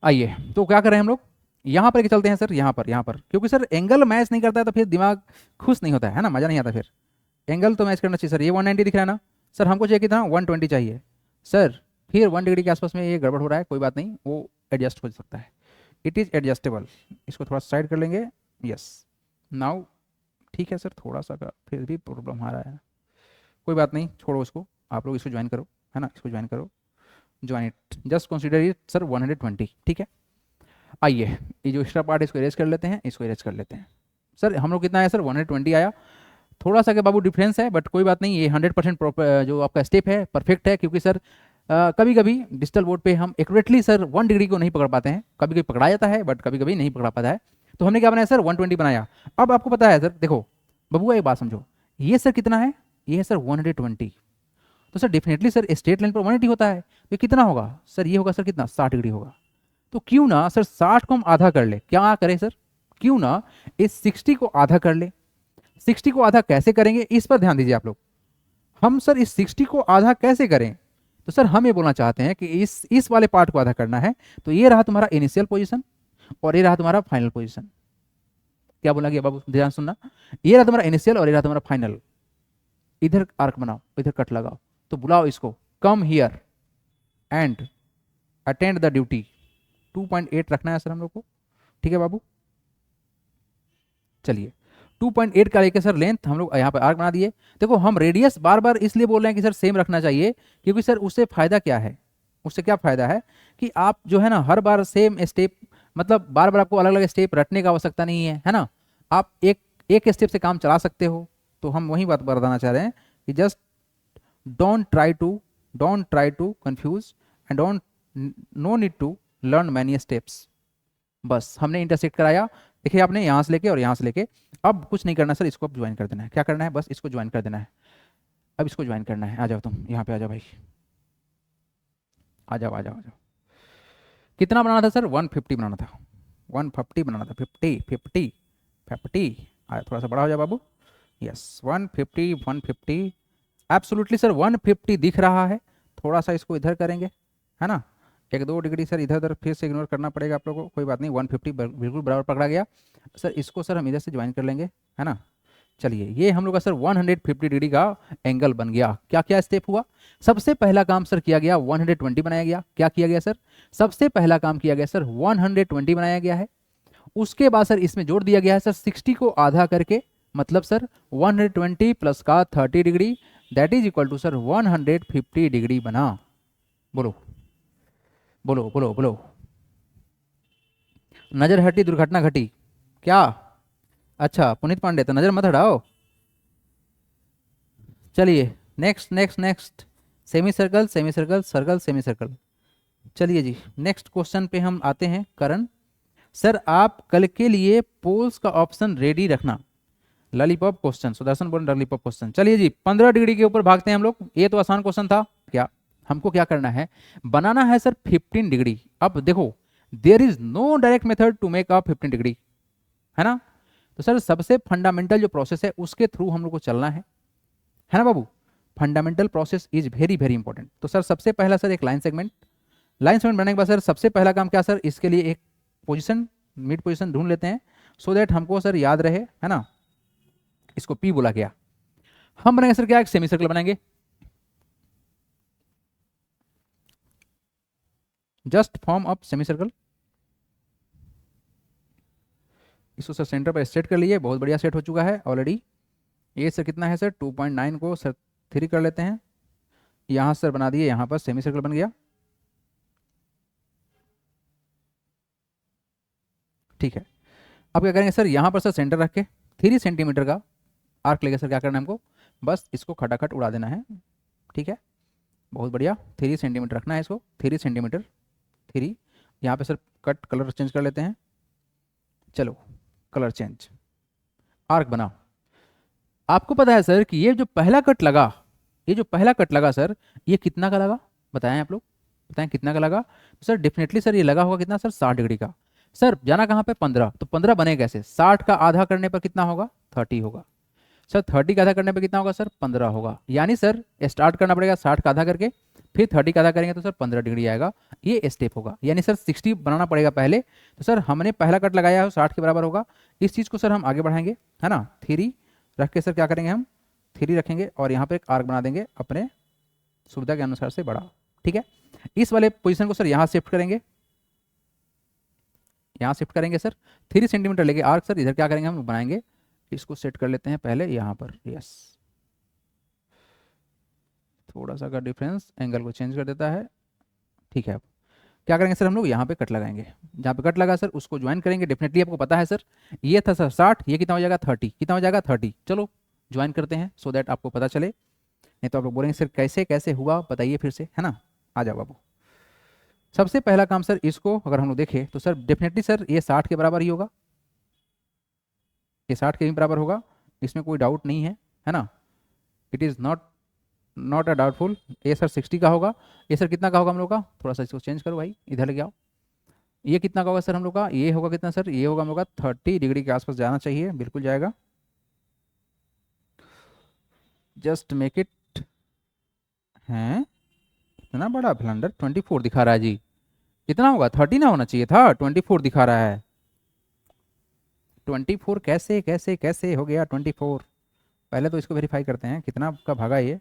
आइए तो क्या करें हम लोग, यहाँ पर लेके चलते हैं सर, यहाँ पर क्योंकि सर एंगल मैच नहीं करता है तो फिर दिमाग खुश नहीं होता है ना, मज़ा नहीं आता फिर। एंगल तो मैच करना चाहिए सर, ये 190 दिख रहा है ना सर, हमको चाहिए कितना 120 चाहिए सर, फिर 1 डिग्री के आसपास में ये गड़बड़ हो रहा है, कोई बात नहीं वो एडजस्ट हो सकता है, इट इज़ एडजस्टेबल। इसको थोड़ा साइड कर लेंगे, यस नाउ ठीक है सर, थोड़ा सा का फिर भी प्रॉब्लम आ रहा है, कोई बात नहीं छोड़ो उसको, आप लोग इसको ज्वाइन करो, है ना, इसको ज्वाइन करो, join it, just consider it sir 120, ठीक है। आइए ये जो एक्स्ट्रा पार्ट है इसको इरेज कर लेते हैं, इसको इरेज कर लेते हैं। सर हम लोग कितना आया सर 120 आया, थोड़ा सा के बाबू डिफरेंस है बट कोई बात नहीं, ये 100% जो आपका स्टेप है परफेक्ट है, क्योंकि सर कभी कभी डिजिटल बोर्ड पे हम एक्यूरेटली सर 1 डिग्री को नहीं पकड़ पाते हैं, कभी कभी पकड़ा जाता है बट कभी कभी नहीं पकड़ा पाता है। तो हमने क्या बनाया सर 120 बनाया। अब आपको पता है सर, देखो बबुआ एक बात समझो, ये सर कितना है, ये है सर 120, तो sir definitely sir straight line पर 180 होता है, तो कितना होगा सर, ये होगा सर कितना 60 डिग्री होगा। तो क्यों ना सर 60 को हम आधा कर ले, क्या करें सर, क्यों ना इस 60 को आधा कर ले। 60 को आधा कैसे करेंगे इस पर ध्यान दीजिए आप लोग, हम सर इस 60 को आधा कैसे करें, तो सर हम ये बोलना चाहते हैं कि इस वाले पार्ट को आधा करना है, तो ये रहा तुम्हारा इनिशियल पोजीशन और ये रहा तुम्हारा फाइनल पोजीशन। क्या बोला गया बाबू, ध्यान सुनना, ये रहा तुम्हारा इनिशियल और ये रहा तुम्हारा फाइनल, इधर आर्क बनाओ, इधर कट लगाओ, तो बुलाओ इसको, come here and attend the duty. 2.8 रखना है सर हम लोग को, ठीक है बाबू। चलिए 2.8 का लेके सर लेंथ हम लोग यहाँ पे आर्क बना दिए। देखो हम रेडियस बार बार इसलिए बोल रहे हैं कि सर सेम रखना चाहिए, क्योंकि सर उससे फायदा क्या है, उससे क्या फायदा है कि आप जो है ना हर बार सेम स्टेप, मतलब बार बार आपको अलग अलग स्टेप रटने की आवश्यकता नहीं है, है ना, आप एक स्टेप से काम चला सकते हो। तो हम वही बात बताना चाह रहे हैं कि just don't try to confuse and don't no need to learn many steps, बस हमने इंटरसेक्ट कराया। देखिए आपने यहाँ से लेके और यहाँ से लेके, अब कुछ नहीं करना सर, इसको अब ज्वाइन कर देना है। क्या करना है, बस इसको ज्वाइन कर देना है। अब इसको ज्वाइन करना है। आ जाओ तुम यहाँ पे, आ जाओ भाई, आ जाओ आ जाओ आ जाओ। कितना बनाना था सर, 150 बनाना था, 150 बनाना था, 50 50 50। आया, थोड़ा सा बड़ा हो जाए बाबू। यस 150 150, एब्सोल्युटली सर 150 दिख रहा है। थोड़ा सा इसको इधर करेंगे, है ना, 1-2 डिग्री सर इधर उधर फिर से इग्नोर करना पड़ेगा आप लोगों को, कोई बात नहीं। 150 बिल्कुल बराबर पकड़ा गया सर। इसको सर हम इधर से ज्वाइन कर लेंगे, है ना। चलिए ये हम लोग का सर 150 डिग्री का एंगल बन गया। क्या क्या स्टेप हुआ, सबसे पहला काम सर किया गया 120 बनाया गया। क्या किया गया सर, सबसे पहला काम किया गया सर 120 बनाया गया है। उसके बाद सर इसमें जोड़ दिया गया है सर 60 को आधा करके, मतलब सर 120 प्लस का 30 degree, that is equal to sir 150 degree बना। बोलो बोलो बोलो बोलो। नजर हटी दुर्घटना घटी क्या। अच्छा पुनीत पांडे, तो नजर मत हटाओ। चलिए next next next, semi circle semi circle circle semi circle. चलिए जी नेक्स्ट क्वेश्चन पे हम आते हैं। करण सर आप कल के लिए पोल्स का ऑप्शन रेडी रखना। लॉलीपॉप क्वेश्चन, सुदर्शन बोल लॉलीपॉप क्वेश्चन। चलिए जी 15 डिग्री के ऊपर भागते हैं हम लोग। ये तो आसान क्वेश्चन था। क्या हमको क्या करना है, बनाना है सर 15 डिग्री। अब देखो there is no direct method to make up 15 degree, है ना। तो सर सबसे फंडामेंटल जो प्रोसेस है उसके थ्रू हम लोग को चलना है ना बाबू। Fundamental process is very very important. तो सर सबसे पहला सर एक लाइन सेगमेंट, लाइन सेगमेंट बनाने के बाद सर सबसे पहला काम क्या सर, इसके लिए एक पोजीशन, मिड पोजीशन ढूंढ लेते हैं सो दैट हमको सर याद रहे, है ना। इसको पी बोला गया। हम बनाएंगे सर क्या, एक सेमी सर्कल बनाएंगे। Just form up semi circle. इसको सर सेंटर पर सेट कर लिए, बहुत बढ़िया सेट हो चुका है ऑलरेडी। ये सर कितना है सर 2.9 को सर 3 कर लेते हैं। यहाँ सर बना दिए, यहाँ पर सेमी सर्कल बन गया। ठीक है, अब क्या करेंगे सर, यहाँ पर सर सेंटर रख के 3 सेंटीमीटर का आर्क लेके सर क्या करना है हमको, बस इसको खटाखट उड़ा देना है। ठीक है, बहुत बढ़िया, 3 सेंटीमीटर रखना है इसको, 3 सेंटीमीटर 3। यहाँ पे सर कट कलर चेंज कर लेते हैं। चलो कलर चेंज, आर्क बनाओ। आपको पता है सर कि ये जो पहला कट लगा, ये जो पहला कट लगा सर, ये कितना का लगा, बताएं आप लोग, बताएं कितना का लगा। तो सर डेफिनेटली सर ये लगा होगा कितना सर 60 डिग्री का। सर जाना कहाँ पे 15, तो 15 बने कैसे, 60 का आधा करने पर कितना होगा 30 होगा। सर 30 का आधा करने पर कितना होगा सर 15 होगा। यानी सर स्टार्ट करना पड़ेगा 60 का आधा करके, फिर 30 का आधा करेंगे तो सर 15 डिग्री आएगा। ये स्टेप होगा, यानी सर 60 बनाना पड़ेगा पहले। तो सर हमने पहला कट लगाया है 60 के बराबर होगा। इस चीज़ को सर हम आगे बढ़ाएंगे, है ना। 3 रख के सर क्या करेंगे हम, 3 रखेंगे और यहाँ पर एक आर्क बना देंगे अपने सुविधा के अनुसार से बड़ा। ठीक है, इस वाले पोजीशन को सर यहाँ शिफ्ट करेंगे, यहाँ शिफ्ट करेंगे सर 3 सेंटीमीटर लेके आर्क सर इधर क्या करेंगे हम बनाएंगे, इसको सेट कर लेते हैं पहले यहाँ पर। यस, थोड़ा सा का डिफरेंस एंगल को चेंज कर देता है। ठीक है, अब क्या करेंगे सर हम लोग यहाँ पे कट लगाएंगे, जहाँ पे कट लगा सर उसको ज्वाइन करेंगे। डेफिनेटली आपको पता है सर, ये था सर 60, ये कितना हो जाएगा 30, कितना हो जाएगा 30। चलो ज्वाइन करते हैं सो दैट आपको पता चले, नहीं तो आप लोग बोलेंगे सर कैसे कैसे हुआ बताइए फिर से, है ना। आ जाओ बाबू, सबसे पहला काम सर इसको अगर हम लोग देखें तो सर डेफिनेटली सर ये 60 के बराबर ही होगा, ये 60 के ही बराबर होगा, इसमें कोई डाउट नहीं है ना। It is not a doubtful. ये सर 60 का होगा। ये सर कितना का होगा हम लोग का, थोड़ा सा इसको चेंज करो भाई, इधर लेके आओ। ये कितना का होगा सर हम लोग का, ये होगा कितना सर, ये होगा हम लोग का 30 डिग्री के आसपास जाना चाहिए, बिल्कुल जाएगा। जस्ट मेक इट, हैं इतना बड़ा ब्लंडर, 24 दिखा रहा है जी। कितना होगा 30 ना होना चाहिए था, 24 दिखा रहा है। 24 कैसे कैसे कैसे हो गया 24। पहले तो इसको वेरीफाई करते हैं कितना का भागा, ये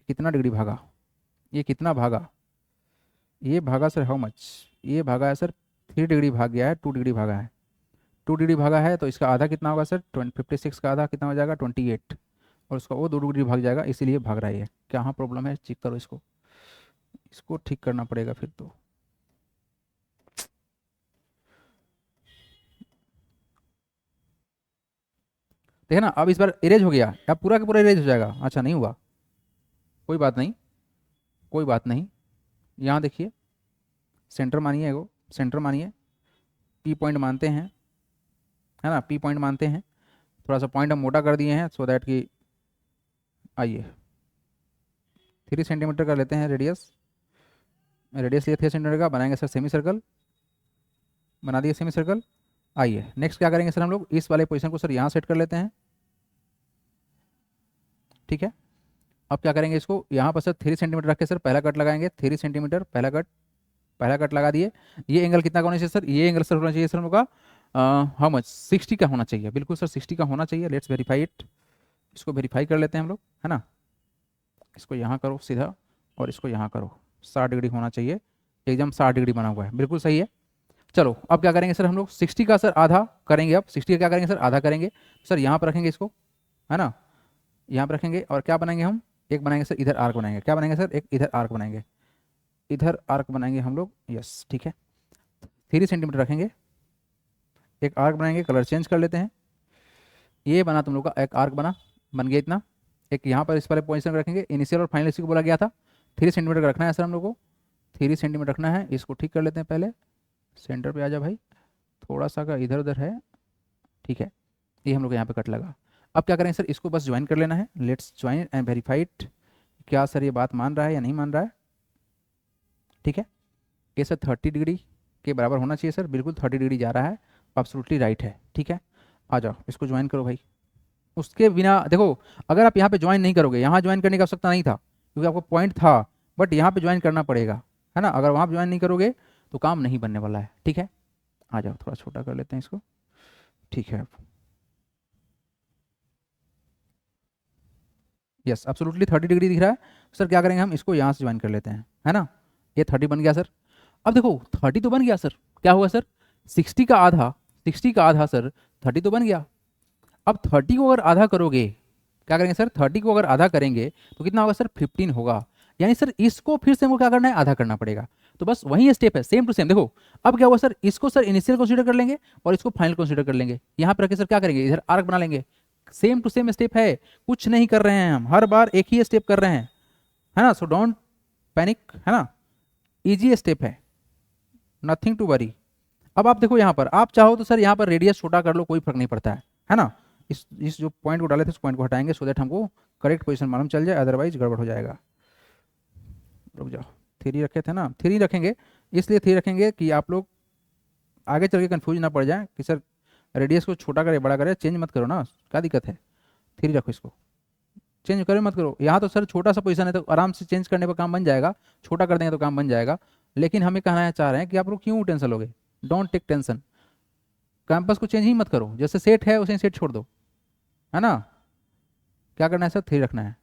कितना डिग्री भागा, ये कितना भागा, ये भागा सर हाउ मच, ये भागा है सर 3 डिग्री भाग गया है, 2 डिग्री भागा है, 2 डिग्री भागा है। तो इसका आधा कितना होगा सर 56 का आधा कितना हो जाएगा 28, और उसका वो 2 डिग्री भाग जाएगा, इसीलिए भाग रहा है ये। कहाँ प्रॉब्लम है चेक करो इसको, इसको ठीक करना पड़ेगा फिर तो। देखिए ना, अब इस बार इरेज हो गया, अब पूरा का पूरा इरेज हो जाएगा। अच्छा नहीं हुआ, कोई बात नहीं, कोई बात नहीं। यहाँ देखिए सेंटर मानिए, एगो सेंटर मानिए, पी पॉइंट मानते हैं, है ना, पी पॉइंट मानते हैं। थोड़ा सा पॉइंट हम मोटा कर दिए हैं सो दैट कि आइए 3 सेंटीमीटर का लेते हैं रेडियस। रेडियस लिया 3 सेंटीमीटर का, बनाएंगे सर सेमी सर्कल, बना दिए सेमी सर्कल। आइए नेक्स्ट क्या करेंगे सर, हम लोग इस वाले पोजीशन को सर यहाँ सेट कर लेते हैं, ठीक है। अब क्या करेंगे, इसको यहाँ पर सर 3 सेंटीमीटर रख के सर पहला कट लगाएंगे, 3 सेंटीमीटर पहला कट लगा दिए। ये एंगल कितना का होना चाहिए सर, ये एंगल सर होना चाहिए सर हम लोग का हाउ मच 60 का होना चाहिए, बिल्कुल सर 60 का होना चाहिए। लेट्स वेरीफाई इट, इसको वेरीफाई कर लेते हैं हम लोग, है ना। इसको यहाँ करो सीधा और इसको यहाँ करो, 60 डिग्री होना चाहिए, एकदम 60 डिग्री बना हुआ है, बिल्कुल सही है। चलो अब क्या करेंगे सर, हम लोग 60 का सर आधा करेंगे। अब 60 का क्या करेंगे सर, आधा करेंगे सर, यहाँ पर रखेंगे इसको, है ना, यहाँ पर रखेंगे और क्या बनाएंगे हम, एक बनाएंगे सर इधर आर्क बनाएंगे, क्या बनाएंगे सर, एक इधर आर्क बनाएंगे, इधर आर्क बनाएंगे हम लोग, यस ठीक है। 3 सेंटीमीटर रखेंगे, एक आर्क बनाएंगे, कलर चेंज कर लेते हैं। ये बना तुम लोग का एक आर्क बन गया इतना। एक यहाँ पर इस वाले पोजीशन रखेंगे, इनिशियल और फाइनल इसी को बोला गया था। 3 सेंटीमीटर का रखना है सर हम लोग को, 3 सेंटीमीटर रखना है। इसको ठीक कर लेते हैं, पहले सेंटर पे आ जा भाई, थोड़ा सा का इधर उधर है, ठीक है। ये हम लोग यहाँ पे कट लगा। अब क्या करेंगे सर, इसको बस ज्वाइन कर लेना है। लेट्स ज्वाइन एंड वेरीफाइड, क्या सर ये बात मान रहा है या नहीं मान रहा है, ठीक है। ये सर 30 डिग्री के बराबर होना चाहिए सर, बिल्कुल 30 डिग्री जा रहा है, एब्सोल्युटली राइट है, ठीक है। आ जाओ इसको ज्वाइन करो भाई। उसके बिना देखो, अगर आप यहाँ पे ज्वाइन नहीं करोगे, यहाँ ज्वाइन करने की आवश्यकता नहीं था क्योंकि आपको पॉइंट था, बट यहाँ पे ज्वाइन करना पड़ेगा, है ना। अगर वहाँ ज्वाइन नहीं करोगे तो काम नहीं बनने वाला है, ठीक है। आ जाओ थोड़ा छोटा कर लेते हैं इसको, ठीक है। यस एब्सोल्युटली 30 डिग्री दिख रहा है सर। क्या करेंगे हम, इसको यहाँ से ज्वाइन कर लेते हैं, है ना। ये 30 बन गया सर। अब देखो 30 तो बन गया सर, क्या हुआ सर, 60 का आधा, 60 का आधा सर 30 तो बन गया। अब 30 को अगर आधा करोगे, क्या करेंगे सर, 30 को अगर आधा करेंगे तो कितना होगा सर, 15 होगा। यानी सर इसको फिर से हमको क्या करना है, आधा करना पड़ेगा। तो बस वही स्टेप है, सेम टू सेम। देखो अब क्या हुआ सर, इसको सर इनिशियल कंसीडर कर लेंगे और इसको फाइनल कंसीडर कर लेंगे। यहाँ पर रखे सर क्या करेंगे, इधर आर्क बना लेंगे। सेम टू सेम स्टेप है, कुछ नहीं कर रहे हैं हम, हर बार एक ही स्टेप कर रहे हैं, है ना। सो डोंट पैनिक, है ना, इजी स्टेप है, नथिंग टू वरी। अब आप देखो यहाँ पर, आप चाहो तो सर यहाँ पर रेडियस छोटा कर लो, कोई फर्क नहीं पड़ता है ना। इस जो पॉइंट को डाले थे उस पॉइंट को हटाएंगे सो दैट हमको करेक्ट पोजीशन मालूम चल जाए, अदरवाइज गड़बड़ हो जाएगा। रुक जाओ, 3 रखे थे ना, 3 रखेंगे, इसलिए 3 रखेंगे कि आप लोग आगे चल के कन्फ्यूज ना पड़ जाए कि सर रेडियस को छोटा करे बड़ा करे, चेंज मत करो ना, क्या दिक्कत है। 3 रखो, इसको चेंज करो मत करो। यहाँ तो सर छोटा सा पोजीशन है तो आराम से चेंज करने पर काम बन जाएगा, छोटा कर देंगे तो काम बन जाएगा। लेकिन हमें कहना चाह रहे हैं कि आप लोग क्यों टेंशन लोगे, डोंट टेक टेंशन, कैंपस को चेंज ही मत करो, जैसे सेट है उसे सेट छोड़ दो, है ना। क्या करना है सर, 3 रखना है।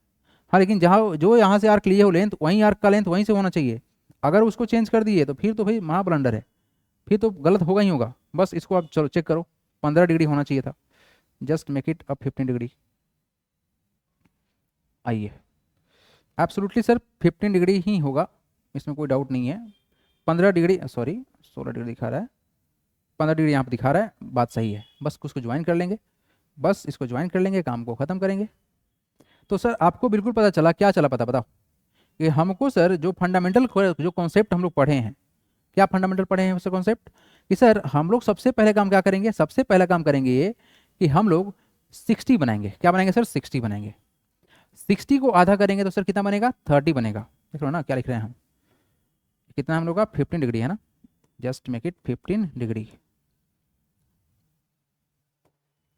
हाँ लेकिन जहाँ जो यहाँ से आर्क लिए हो लेंथ, वहीं आर्क का लेंथ वहीं से होना चाहिए। अगर उसको चेंज कर दिए तो फिर तो भाई महा ब्लंडर है, फिर तो गलत होगा ही होगा। बस इसको आप चलो चेक करो, 15 डिग्री होना चाहिए था, जस्ट मेक इट अब 15 डिग्री। आइए एब्सोल्युटली सर 15 डिग्री ही होगा, इसमें कोई डाउट नहीं है। 15 डिग्री, सॉरी 16 डिग्री दिखा रहा है, 15 डिग्री यहाँ पर दिखा रहा है, बात सही है। बस उसको ज्वाइन कर लेंगे, बस इसको ज्वाइन कर लेंगे, काम को ख़त्म करेंगे। तो सर आपको बिल्कुल पता चला, क्या चला पता बताओ, कि हमको सर जो फंडामेंटल जो कॉन्सेप्ट हम लोग पढ़े हैं, क्या फंडामेंटल पढ़े हैं सर कॉन्सेप्ट, कि सर हम लोग सबसे पहले काम क्या करेंगे, सबसे पहला काम करेंगे ये कि हम लोग 60 बनाएंगे। क्या बनाएंगे सर, 60 बनाएंगे। 60 को आधा करेंगे तो सर कितना बनेगा, 30 बनेगा। देख लो ना क्या लिख रहे हैं हम, कितना हम लोग का 15 डिग्री है ना, जस्ट मेक इट 15 डिग्री,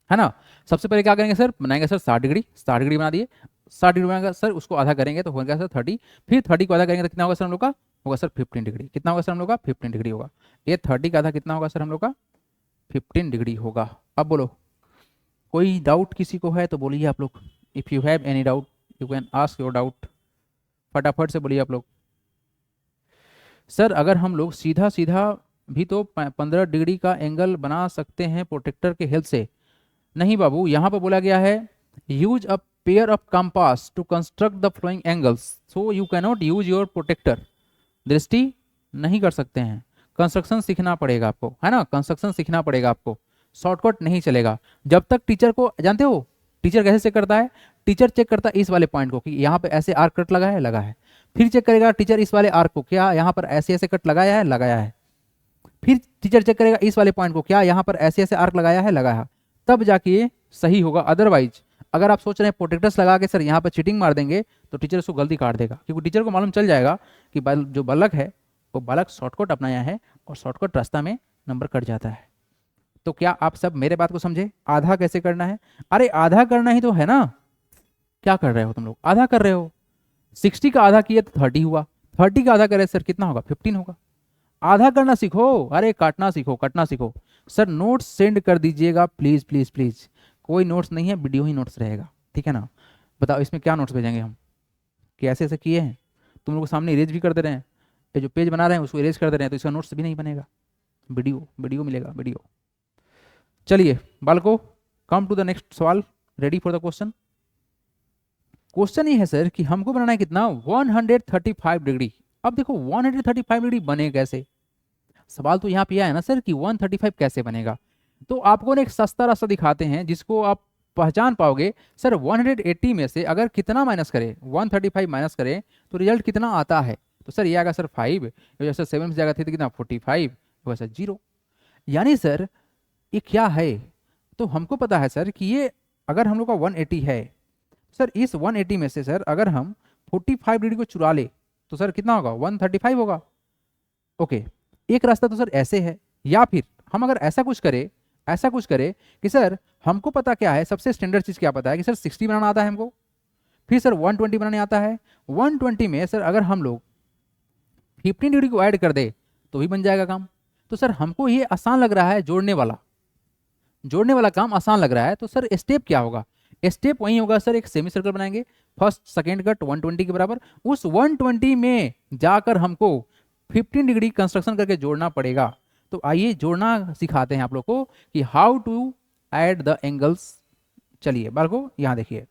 है ना। सबसे पहले क्या करेंगे सर, बनाएंगे सर 60 डिग्री, 60 डिग्री बना दिए। 60 डिग्री बनाएंगे सर, उसको आधा करेंगे तो होगा सर 30, फिर 30 को आधा करेंगे तो कितना होगा सर हम लोग का, होगा सर 15 डिग्री। कितना होगा सर हम लोग का, 15 डिग्री होगा। ये 30 का आधा कितना होगा सर हम लोग का, 15 डिग्री होगा। अब बोलो कोई डाउट किसी को है तो बोलिए आप लोग, if you have any doubt you can ask your doubt, फटाफट से बोलिए आप लोग। सर अगर हम लोग सीधा सीधा भी तो 15 डिग्री का एंगल बना सकते हैं प्रोटेक्टर के हेल्प से। नहीं बाबू, यहाँ पर बोला गया है use a pair of compass to construct the flowing angles, so you cannot use your protractor. दृष्टि नहीं कर सकते हैं, कंस्ट्रक्शन सीखना पड़ेगा आपको, है ना, कंस्ट्रक्शन सीखना पड़ेगा आपको, शॉर्टकट नहीं चलेगा। जब तक टीचर को, जानते हो टीचर कैसे चेक करता है, टीचर चेक करता है इस वाले पॉइंट को कि यहाँ पे ऐसे आर्क कट लगा है, लगा है। फिर चेक करेगा टीचर इस वाले आर्क को, क्या यहाँ पर ऐसे ऐसे कट लगाया है, लगाया है। फिर टीचर चेक करेगा इस वाले पॉइंट को, क्या यहाँ पर ऐसे ऐसे आर्क लगाया है, लगाया, तब जाके ये सही होगा। अदरवाइज अगर आप सोच रहे हैं प्रोटेक्टर्स लगा के सर यहाँ पर चीटिंग मार देंगे, तो टीचर उसको गलती काट देगा, क्योंकि टीचर को मालूम चल जाएगा कि जो बालक है वो बालक शॉर्टकट अपनाया है और शॉर्टकट रास्ता में नंबर कट जाता है। तो क्या आप सब मेरे बात को समझे? आधा कैसे करना है? अरे आधा करना ही तो है ना। क्या कर रहे हो तुम लोग? आधा कर रहे हो। 60 का आधा किए तो 30 हुआ, 30 का आधा करे सर कितना होगा? 15 होगा। आधा करना सीखो, अरे काटना सीखो, कटना सीखो। सर नोट्स सेंड कर दीजिएगा प्लीज प्लीज प्लीज। कोई नोट्स नहीं है, वीडियो ही नोट्स रहेगा, ठीक है ना। बताओ इसमें क्या नोट्स भेजेंगे हम, कि ऐसे ऐसे किए हैं, तुम लोग सामने इरेज भी कर दे रहे हैं, ये जो पेज बना रहे हैं उसको इरेज कर दे रहे हैं, तो इसका नोट्स भी नहीं बनेगा, वीडियो वीडियो मिलेगा, वीडियो। चलिए बालको, कम टू द नेक्स्ट सवाल। Ready for the question. Question ये है सर कि हमको बनाना है कितना? 135 डिग्री। अब देखो 135 डिग्री बने कैसे? सवाल तो यहाँ पे आया ना सर कि 135 कैसे बनेगा। तो आपको ना एक सस्ता रास्ता दिखाते हैं जिसको आप पहचान पाओगे। सर 180 में से अगर कितना माइनस करें, 135 माइनस करें तो रिजल्ट कितना आता है? तो सर ये आएगा सर 5, जैसे 7 से जाएगा थी तो कितना 45, वैसे 0। यानी सर ये क्या है? तो हमको पता है सर कि ये अगर हम लोग का 180 है, सर इस 180 में से सर अगर हम 45 डिग्री को चुरा ले तो सर कितना होगा? 135 होगा। ओके, एक रास्ता तो सर ऐसे है, या फिर हम अगर ऐसा कुछ करें, ऐसा कुछ करें कि सर हमको पता क्या है, सबसे स्टैंडर्ड चीज क्या पता है कि सर 60 बनाना आता है हमको, फिर सर 120 बनाने आता है। 120 में सर अगर हम लोग 15 डिग्री को ऐड कर दे तो भी बन जाएगा काम। तो सर हमको ये आसान लग रहा है, जोड़ने वाला काम आसान लग रहा है। तो सर स्टेप क्या होगा? स्टेप वही होगा सर, एक सेमी सर्कल बनाएंगे, फर्स्ट सेकेंड कट 120 के बराबर, उस 120 में जाकर हमको 15 डिग्री कंस्ट्रक्शन करके जोड़ना पड़ेगा। तो आइए जोड़ना सिखाते हैं आप लोग को कि how to add the angles. चलिए बालको यहाँ देखिए,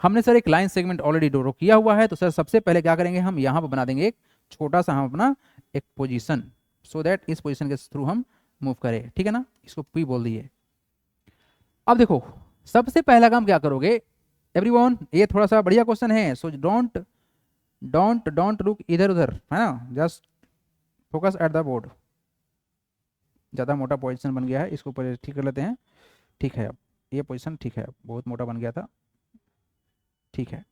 हमने सर एक लाइन सेगमेंट ऑलरेडी ड्रॉ किया हुआ है। तो सर सबसे पहले क्या करेंगे, हम यहाँ पर बना देंगे एक छोटा सा हम अपना एक पोजीशन, सो दैट इस पोजीशन के थ्रू हम मूव करें, ठीक है ना। इसको पी बोल दिए। अब देखो सबसे पहला काम क्या करोगे एवरीवन, ये थोड़ा सा बढ़िया क्वेश्चन है, so don't don't don't look इधर उधर, है ना, just focus at the board. ज़्यादा मोटा पोजीशन बन गया है, इसको पहले ठीक कर लेते हैं। ठीक है, अब ये पोजीशन ठीक है, बहुत मोटा बन गया था, ठीक है।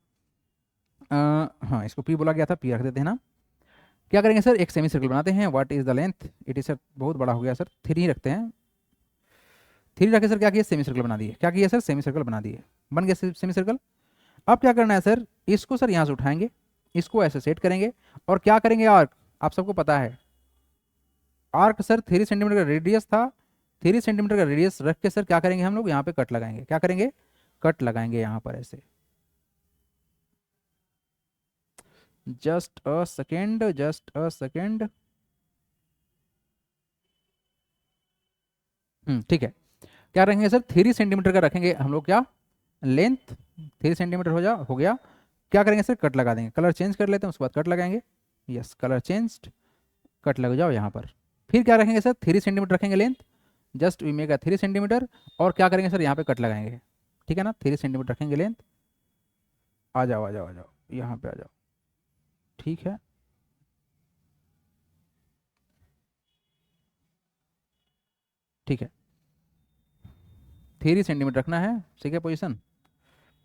हाँ इसको पी बोला गया था, पी रख देते हैं ना। क्या करेंगे सर, एक सेमी सर्कल बनाते हैं। What is the length? It is sir बहुत बड़ा हो गया सर, 3 रखते हैं। 3 रखे सर, क्या किया? सेमी सर्कल बना दिए। क्या किया सर? सेमी सर्कल बना दिए, बन गया सेमी सर्कल। अब क्या करना है सर, इसको सर यहाँ से उठाएंगे, इसको ऐसे सेट करेंगे, और क्या करेंगे आर्क, आप सबको पता है आर्क सर 3 सेंटीमीटर का रेडियस था, 3 सेंटीमीटर का रेडियस रख के सर क्या करेंगे हम लोग, यहाँ पे कट लगाएंगे। क्या करेंगे? कट लगाएंगे यहाँ पर ऐसे। Just a second, just a second. ठीक है। क्या रखेंगे सर? 3 सेंटीमीटर का रखेंगे हम लोग, क्या लेंथ 3 सेंटीमीटर हो गया। क्या करेंगे सर? कट लगा देंगे। कलर चेंज कर लेते हैं, उसके बाद कट लगाएंगे। यस, कलर चेंज्ड, कट लग जाओ यहाँ पर। फिर क्या रखेंगे सर? 3 सेंटीमीटर रखेंगे length, just we make 3 centimetre, और क्या करेंगे सर? यहाँ पे कट लगाएंगे, ठीक है ना। 3 सेंटीमीटर रखेंगे लेंथ। आ जाओ आ जाओ आ जाओ, यहाँ पे आ जाओ, ठीक है। ठीक है, 3 सेंटीमीटर रखना है, ठीक है। पोजीशन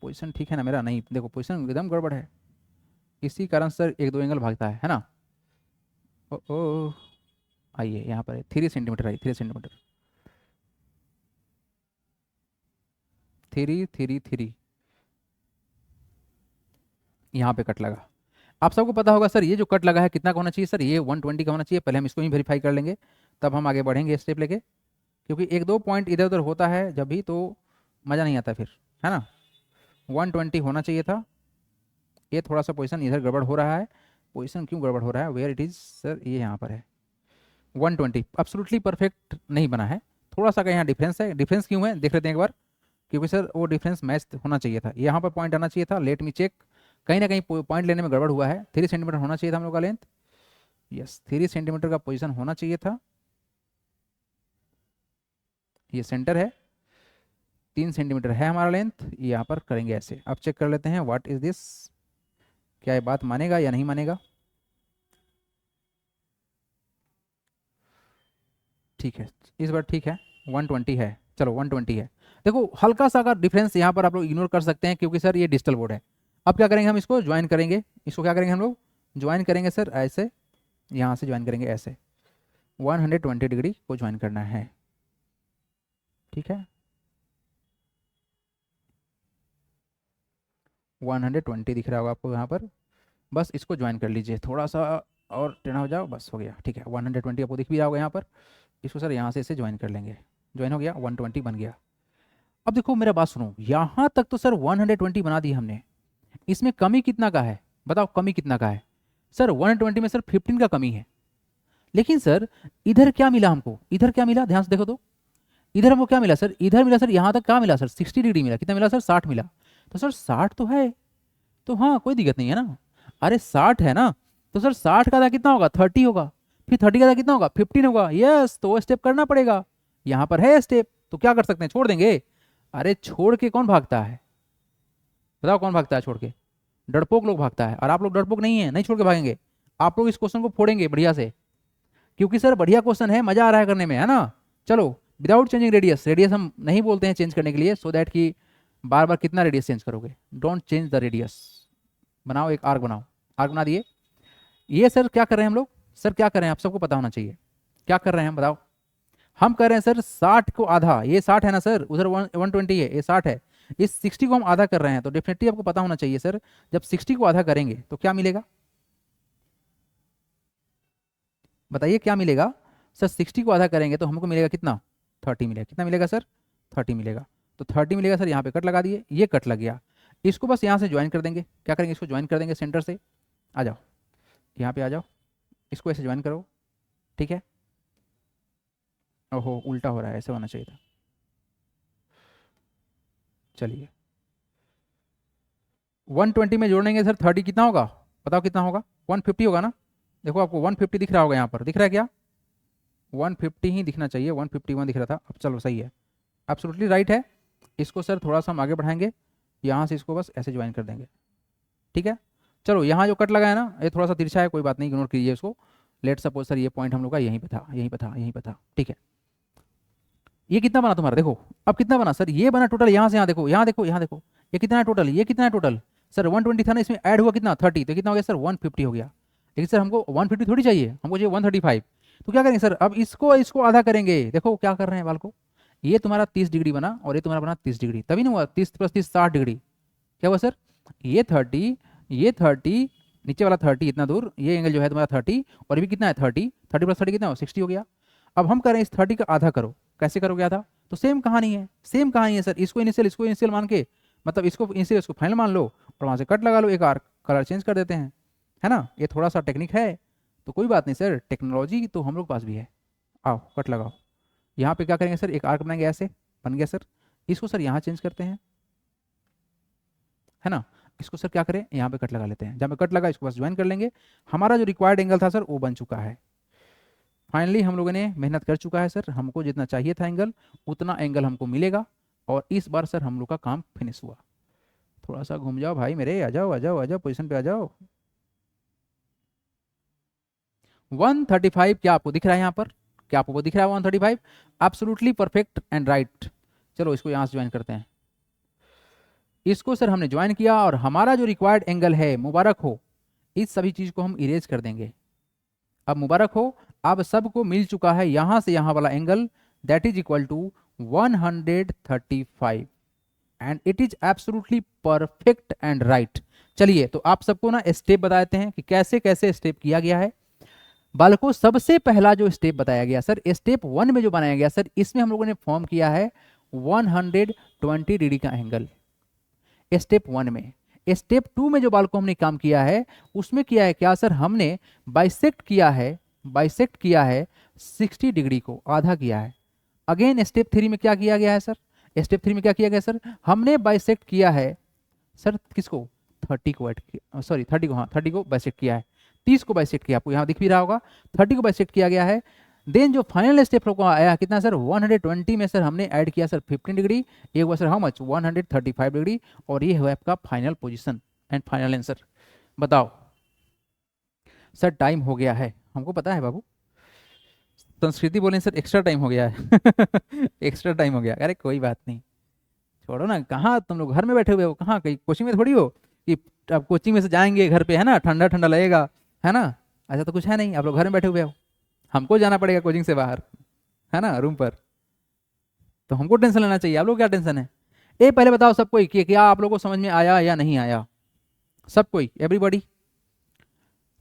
पोजीशन ठीक है ना मेरा? नहीं, देखो पोजीशन एकदम गड़बड़ है, इसी कारण सर 1-2 एंगल भागता है ना। ओ ओ, आइए यहाँ पर 3 सेंटीमीटर, आइए 3 सेंटीमीटर, 3 यहाँ पे कट लगा। आप सबको पता होगा सर ये जो कट लगा है कितना का होना चाहिए सर? ये 120 का होना चाहिए। पहले हम इसको ही वेरीफाई कर लेंगे, तब हम आगे बढ़ेंगे स्टेप लेके, क्योंकि 1-2 पॉइंट इधर उधर होता है जब भी, तो मज़ा नहीं आता फिर, है ना। 120 होना चाहिए था। ये थोड़ा सा पोजीशन इधर गड़बड़ हो रहा है। पोजीशन क्यों गड़बड़ हो रहा है? वेयर इट इज़ सर, ये यहाँ पर है 120। एब्सोल्युटली परफेक्ट नहीं बना है, थोड़ा सा का यहाँ डिफरेंस है। डिफरेंस क्यों है देख लेते हैं एक बार, क्योंकि सर वो डिफरेंस मैच होना चाहिए था, यहाँ पर पॉइंट आना चाहिए था। लेट मी चेक, कहीं ना कहीं पॉइंट लेने में गड़बड़ हुआ है। 3 सेंटीमीटर होना चाहिए था हम लोग का लेंथ। यस, 3 सेंटीमीटर का पोजीशन होना चाहिए था। ये सेंटर है, 3 सेंटीमीटर है हमारा लेंथ। यहाँ पर करेंगे ऐसे। अब चेक कर लेते हैं व्हाट इज दिस, क्या ये बात मानेगा या नहीं मानेगा। ठीक है, इस बार ठीक है, 120 है, चलो 120 है। देखो हल्का सा अगर डिफरेंस यहाँ पर आप लोग इग्नोर कर सकते हैं क्योंकि सर ये डिजिटल बोर्ड है। अब क्या करेंगे, हम इसको ज्वाइन करेंगे, इसको क्या करेंगे हम लोग ज्वाइन करेंगे सर ऐसे, यहाँ से ज्वाइन करेंगे ऐसे, 120 डिग्री को ज्वाइन करना है, ठीक है, 120 दिख रहा होगा आपको यहाँ पर, बस इसको ज्वाइन कर लीजिए, थोड़ा सा और टेढ़ा हो जाओ, बस हो गया, ठीक है, 120 आपको दिख भी रहा होगा यहाँ पर। इसको सर यहाँ से इसे ज्वाइन कर लेंगे, ज्वाइन हो गया, 120 बन गया। अब देखो मेरा बात सुनो, यहाँ तक तो सर 120 बना दी हमने, इसमें कमी कितना का है बताओ, कमी कितना का है सर, 120 में सर 15 का कमी है। लेकिन सर इधर क्या मिला हमको, इधर क्या मिला, ध्यान से देखो तो, इधर हमको क्या मिला सर, इधर मिला सर, यहाँ तक क्या मिला सर, 60 डिग्री मिला, कितना मिला सर, 60 मिला। तो सर 60 तो है, तो हाँ कोई दिक्कत नहीं है ना, अरे 60 है ना, तो सर 60 का आधा कितना होगा, 30 होगा, फिर 30 का आधा कितना होगा, 15 होगा, यस, तो वो स्टेप करना पड़ेगा, यहाँ पर है स्टेप, तो क्या कर सकते हैं, छोड़ देंगे। अरे छोड़ के कौन भागता है, बताओ कौन भागता है छोड़ के, डरपोक लोग भागता है, और आप लोग डरपोक नहीं है, नहीं छोड़ के भागेंगे, आप लोग इस क्वेश्चन को फोड़ेंगे बढ़िया से, क्योंकि सर बढ़िया क्वेश्चन है, मजा आ रहा है करने में, है ना। चलो विदाउट चेंजिंग रेडियस, रेडियस हम नहीं बोलते हैं चेंज करने के लिए, सो दैट कि बार बार कितना रेडियस चेंज करोगे, डोंट चेंज द रेडियस, बनाओ एक आर्क बनाओ, आर्क बना दिए। ये सर क्या कर रहे हैं हम लोग, सर क्या कर रहे हैं, आप सबको पता होना चाहिए क्या कर रहे हैं हम, बताओ। हम कर रहे हैं सर 60 को आधा, ये 60 है ना सर, उधर 120 है, ये 60 है, इस 60 को हम आधा कर रहे हैं, तो डेफिनेटली आपको पता होना चाहिए सर, जब 60 को आधा करेंगे तो क्या मिलेगा, बताइए क्या मिलेगा सर, 60 को आधा करेंगे तो हमको मिलेगा कितना, 30 मिलेगा, कितना मिलेगा सर, 30 मिलेगा, तो 30 मिलेगा सर, यहाँ पे कट लगा दिए, ये कट लग गया, इसको बस यहाँ से ज्वाइन कर देंगे, क्या करेंगे, इसको ज्वाइन कर देंगे सेंटर से, आ जाओ यहाँ पे आ जाओ, इसको ऐसे ज्वाइन करो, ठीक है, ओहो उल्टा हो रहा है, ऐसे होना चाहिए था, चलिए 120 में जोड़ेंगे सर 30 कितना होगा, बताओ कितना होगा, 150 होगा ना, देखो आपको 150 दिख रहा होगा यहाँ पर, दिख रहा है क्या, 150 ही दिखना चाहिए, 151 दिख रहा था, अब चलो सही है, एब्सोल्युटली राइट है। इसको सर थोड़ा सा हम आगे बढ़ाएंगे, यहाँ से इसको बस ऐसे ज्वाइन कर देंगे, ठीक है। चलो यहाँ जो कट लगा है ना, ये थोड़ा सा तिरछा है, कोई बात नहीं, इग्नोर कीजिए इसको, लेट सपोज सर ये पॉइंट हम लोग का यहीं पे था, यहीं पे था, यहीं पे था, ठीक है। ये कितना बना तुम्हारा, देखो अब कितना बना सर, ये बना टोटल, यहाँ से यहाँ देखो, यहाँ देखो, यहाँ देखो, ये कितना है टोटल, ये कितना है टोटल सर, 120 था ना, इसमें ऐड हुआ कितना 30, तो कितना हो गया सर 150 हो गया। लेकिन सर हमको 150 थोड़ी चाहिए, हमको चाहिए 135, तो क्या करेंगे सर, अब इसको इसको आधा करेंगे, देखो क्या कर रहे हैं बाल को, ये तुम्हारा 30 डिग्री बना और ये तुम्हारा बना 30 डिग्री, तभी ना हुआ 30 + 30 60 डिग्री, क्या हुआ सर, ये 30, ये 30, नीचे वाला 30 इतना दूर, ये एंगल जो है तुम्हारा 30, और ये भी कितना है 30, 30 + 30 कितना हो 60 हो गया। अब हम करें इस 30 का आधा करो, कैसे करोगे आधा, तो सेम कहानी है, सेम कहानी है सर, इसको इनिशियल मान के, मतलब इसको इनिशियल इसको फाइनल मान लो, और वहाँ से कट लगा लो, एक आर्क, कलर चेंज कर देते हैं, है ना, ये थोड़ा सा टेक्निक है, तो कोई बात नहीं सर, टेक्नोलॉजी तो हम लोग पास भी है। आओ कट लगाओ, यहाँ पे क्या करेंगे सर, एक आर्क बनाएंगे ऐसे, बन गया सर, इसको सर यहाँ चेंज करते हैं, है ना, इसको सर क्या करें, यहाँ पे कट लगा लेते हैं, जहाँ पे कट लगा इसको बस ज्वाइन कर लेंगे, हमारा जो रिक्वायर्ड एंगल था सर वो बन चुका है, फाइनली हम लोगों ने मेहनत कर चुका है सर, हमको जितना चाहिए था एंगल उतना एंगल हमको मिलेगा, और इस बार सर हम लोग का काम फिनिश हुआ। थोड़ा सा घूम जाओ भाई मेरे, आ जाओ आ जाओ आ जाओ, पोजीशन पे आ जाओ। 135 क्या आपको दिख रहा है यहाँ पर, क्या आपको वो दिख रहा है 135, एब्सोल्युटली परफेक्ट एंड राइट। चलो इसको यहाँ से ज्वाइन करते हैं, इसको सर हमने ज्वाइन किया, और हमारा जो रिक्वायर्ड एंगल है, मुबारक हो, इस सभी चीज को हम इरेज कर देंगे। अब मुबारक हो, अब सबको मिल चुका है यहां से यहां वाला angle, that is equal to 135, and it is absolutely perfect and right. चलिए तो आप सबको ना स्टेप बता देते हैं कि कैसे कैसे स्टेप किया गया है। बालकों सबसे पहला जो स्टेप बताया गया सर, स्टेप 1 में जो बनाया गया सर, इसमें हम लोगों ने फॉर्म किया है 120 डिग्री का एंगल, स्टेप 1 में। स्टेप 2 में जो बालकों हमने काम किया है, उसमें किया है क्या सर, हमने बाइसेक्ट किया है 60 डिग्री को आधा किया है। अगेन स्टेप 3 में क्या किया गया है सर, स्टेप 3 में क्या किया गया सर, हमने बाइसेक्ट किया है सर किसको, 30 को, सॉरी 30 को, हाँ 30 को बाइसेक्ट किया है, 30 को बाइसेक्ट किया, आपको यहाँ दिख भी रहा होगा, 30 को बाइसेक्ट किया गया है। देन जो फाइनल स्टेप को आया कितना सर, 120 में सर हमने ऐड किया सर 15 डिग्री, ये हुआ सर हाउ मच 135 डिग्री, और ये हुआ आपका final position and final answer. बताओ सर टाइम हो गया है, हमको पता है बाबू, संस्कृति बोले सर एक्स्ट्रा टाइम हो गया है एक्स्ट्रा टाइम हो गया, अरे कोई बात नहीं, छोड़ो ना, कहाँ तुम लोग घर में बैठे हुए हो, कहाँ कहीं कोचिंग में थोड़ी हो कि आप कोचिंग में से जाएंगे घर पे, है ना, ठंडा ठंडा लगेगा, है ना, ऐसा तो कुछ है नहीं, आप लोग घर में बैठे हुए हो, हमको जाना पड़ेगा कोचिंग से बाहर, है ना, रूम पर, तो हमको टेंशन लेना चाहिए, आप लोग क्या टेंशन है। ये पहले बताओ सब कोई कि क्या आप लोगों को समझ में आया या नहीं आया, सब कोई, एवरीबॉडी,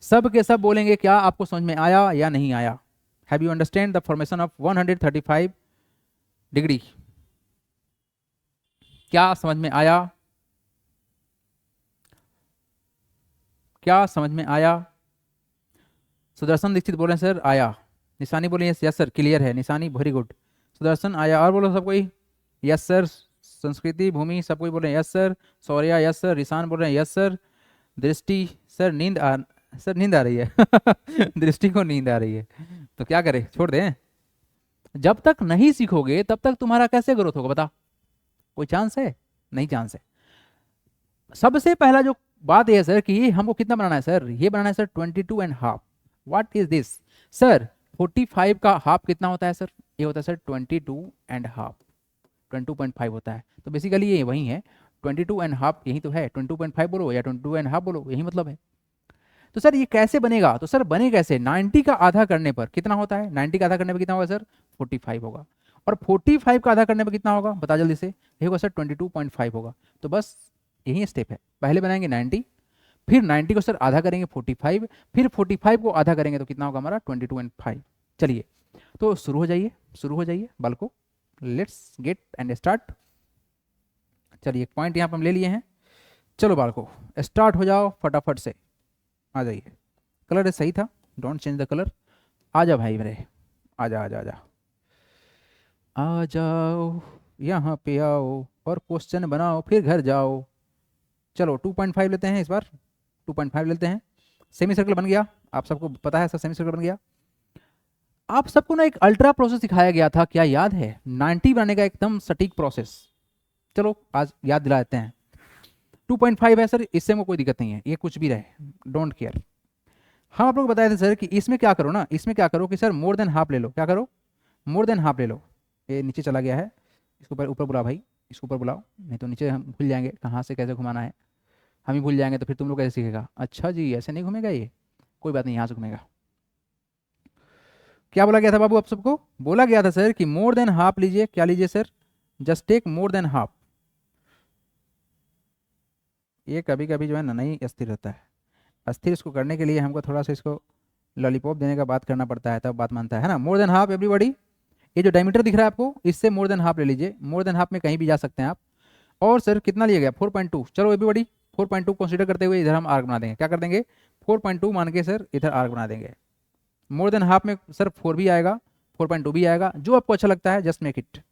सब के सब बोलेंगे क्या आपको समझ में आया या नहीं आया। Have you understand the formation of 135 degree, क्या समझ में आया, क्या समझ में आया। सुदर्शन दीक्षित बोले सर आया, निशानी बोले यस यस सर क्लियर है, निशानी वेरी गुड, सुदर्शन आया, और बोलो सब कोई यस सर, संस्कृति भूमि सब कोई बोल रहे हैं yes sir, Saurya yes sir, Risan बोल रहे हैं yes sir, Drishti sir sir नींद आ रही है दृष्टि को नींद आ रही है, तो क्या करें, छोड़ दें, जब तक नहीं सीखोगे तब तक तुम्हारा कैसे ग्रोथ होगा बता, कोई चांस है, नहीं चांस है। सबसे पहला जो बात यह है सर कि हमको कितना बनाना है सर, ये बनाना है sir 22.5, what is this sir, 45 का हाफ कितना होता है सर, ये होता है सर 22.5, 22.5 होता है, तो बेसिकली ये वही है 22.5, यही तो है, 22.5 बोलो या 22.5 बोलो, यही मतलब है। तो सर ये कैसे बनेगा, तो सर बने कैसे, 90 का आधा करने पर कितना होता है, 90 का आधा करने पर कितना होगा सर 45 होगा, और 45 का आधा करने पर कितना होगा बता जल्दी से, ये होगा सर 22.5 होगा। तो बस यही स्टेप है, पहले बनाएंगे 90, फिर 90 को सर आधा करेंगे 45, फिर 45 को आधा करेंगे तो कितना होगा हमारा 22.5। चलिए तो शुरू हो जाइए, शुरू हो जाइए बालको, लेट्स गेट एंड स्टार्ट। चलिए एक पॉइंट यहाँ पर हम ले लिए हैं, चलो बालको स्टार्ट हो जाओ फटाफट से, आ जाइए, कलर सही था, डोंट चेंज द कलर, आ जा भाई मेरे, आ जा आ जा आ जा, आ जाओ यहाँ पे आओ और क्वेश्चन बनाओ फिर घर जाओ। चलो 2.5 लेते हैं इस बार, 2.5 लेते हैं, सेमी सर्कल बन गया, आप सबको पता है सर सेमी सर्कल बन गया। आप सबको ना एक अल्ट्रा प्रोसेस सिखाया गया था, क्या याद है, 90 बनाने का एकदम सटीक प्रोसेस, चलो आज याद दिला देते हैं। 2.5 है सर, इससे में कोई दिक्कत नहीं है, ये कुछ भी रहे, डोंट केयर। हम आप लोग बताए थे सर कि इसमें क्या करो ना, इसमें क्या करो कि सर मोर देन हाफ ले लो, क्या करो मोर देन हाफ ले लो, ये नीचे चला गया है, इसको ऊपर ऊपर बुलाओ भाई, इसको ऊपर बुलाओ, नहीं तो नीचे हम भूल जाएंगे कहाँ से कैसे घुमाना है, हम ही भूल जाएंगे तो फिर तुम लोग कैसे सीखेगा, अच्छा जी ऐसे नहीं घूमेगा ये, कोई बात नहीं यहाँ से घूमेगा। क्या बोला गया था बाबू आप सबको, बोला गया था सर कि मोर देन हाफ लीजिए, क्या लीजिए sir, just take more than half. ये कभी कभी जो है ना नहीं अस्थिर रहता है, अस्थिर इसको करने के लिए हमको थोड़ा सा इसको लॉलीपॉप देने का बात करना पड़ता है, तब बात मानता है ना। मोर देन हाफ एवरीबॉडी, ये जो डायमीटर दिख रहा है आपको, इससे मोर देन हाफ ले लीजिए, मोर देन हाफ में कहीं भी जा सकते हैं आप। और सर कितना लिया गया 4.2, चलो एवरीबॉडी 4.2 कंसीडर करते हुए इधर हम आर्क बना देंगे, क्या कर देंगे 4.2 मान के सर इधर आर्क बना देंगे। मोर देन हाफ में सर 4 भी आएगा, 4.2 भी आएगा, जो आपको अच्छा लगता है जस्ट मेक इट।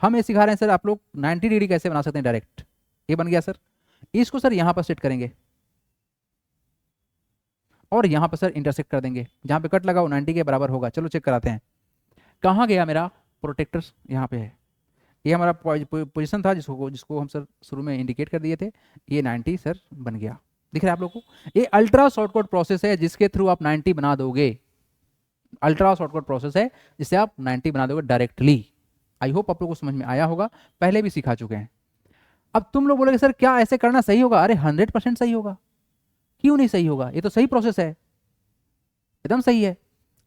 हम ये सिखा रहे हैं सर आप लोग 90 डिग्री कैसे बना सकते हैं डायरेक्ट, ये बन गया सर, इसको सर यहाँ पर सेट करेंगे और यहाँ पर सर इंटरसेक्ट कर देंगे, जहाँ पे कट लगा वो 90 के बराबर होगा। चलो चेक कराते हैं, कहाँ गया मेरा प्रोटेक्टर, यहाँ पे है, ये हमारा पोजीशन था जिसको जिसको हम सर शुरू में इंडिकेट कर दिए थे, ये 90 सर बन गया, दिख रहा है आप लोगों को, ये अल्ट्रा शॉर्टकट प्रोसेस है जिसके थ्रू आप 90 बना दोगे, अल्ट्रा शॉर्टकट प्रोसेस है जिससे आप 90 बना दोगे डायरेक्टली। आई होप आप लोगों को समझ में आया होगा, पहले भी सिखा चुके हैं। अब तुम लोग बोलोगे सर क्या ऐसे करना सही होगा, अरे 100% सही होगा, क्यों नहीं सही होगा, ये तो सही प्रोसेस है, एकदम सही है।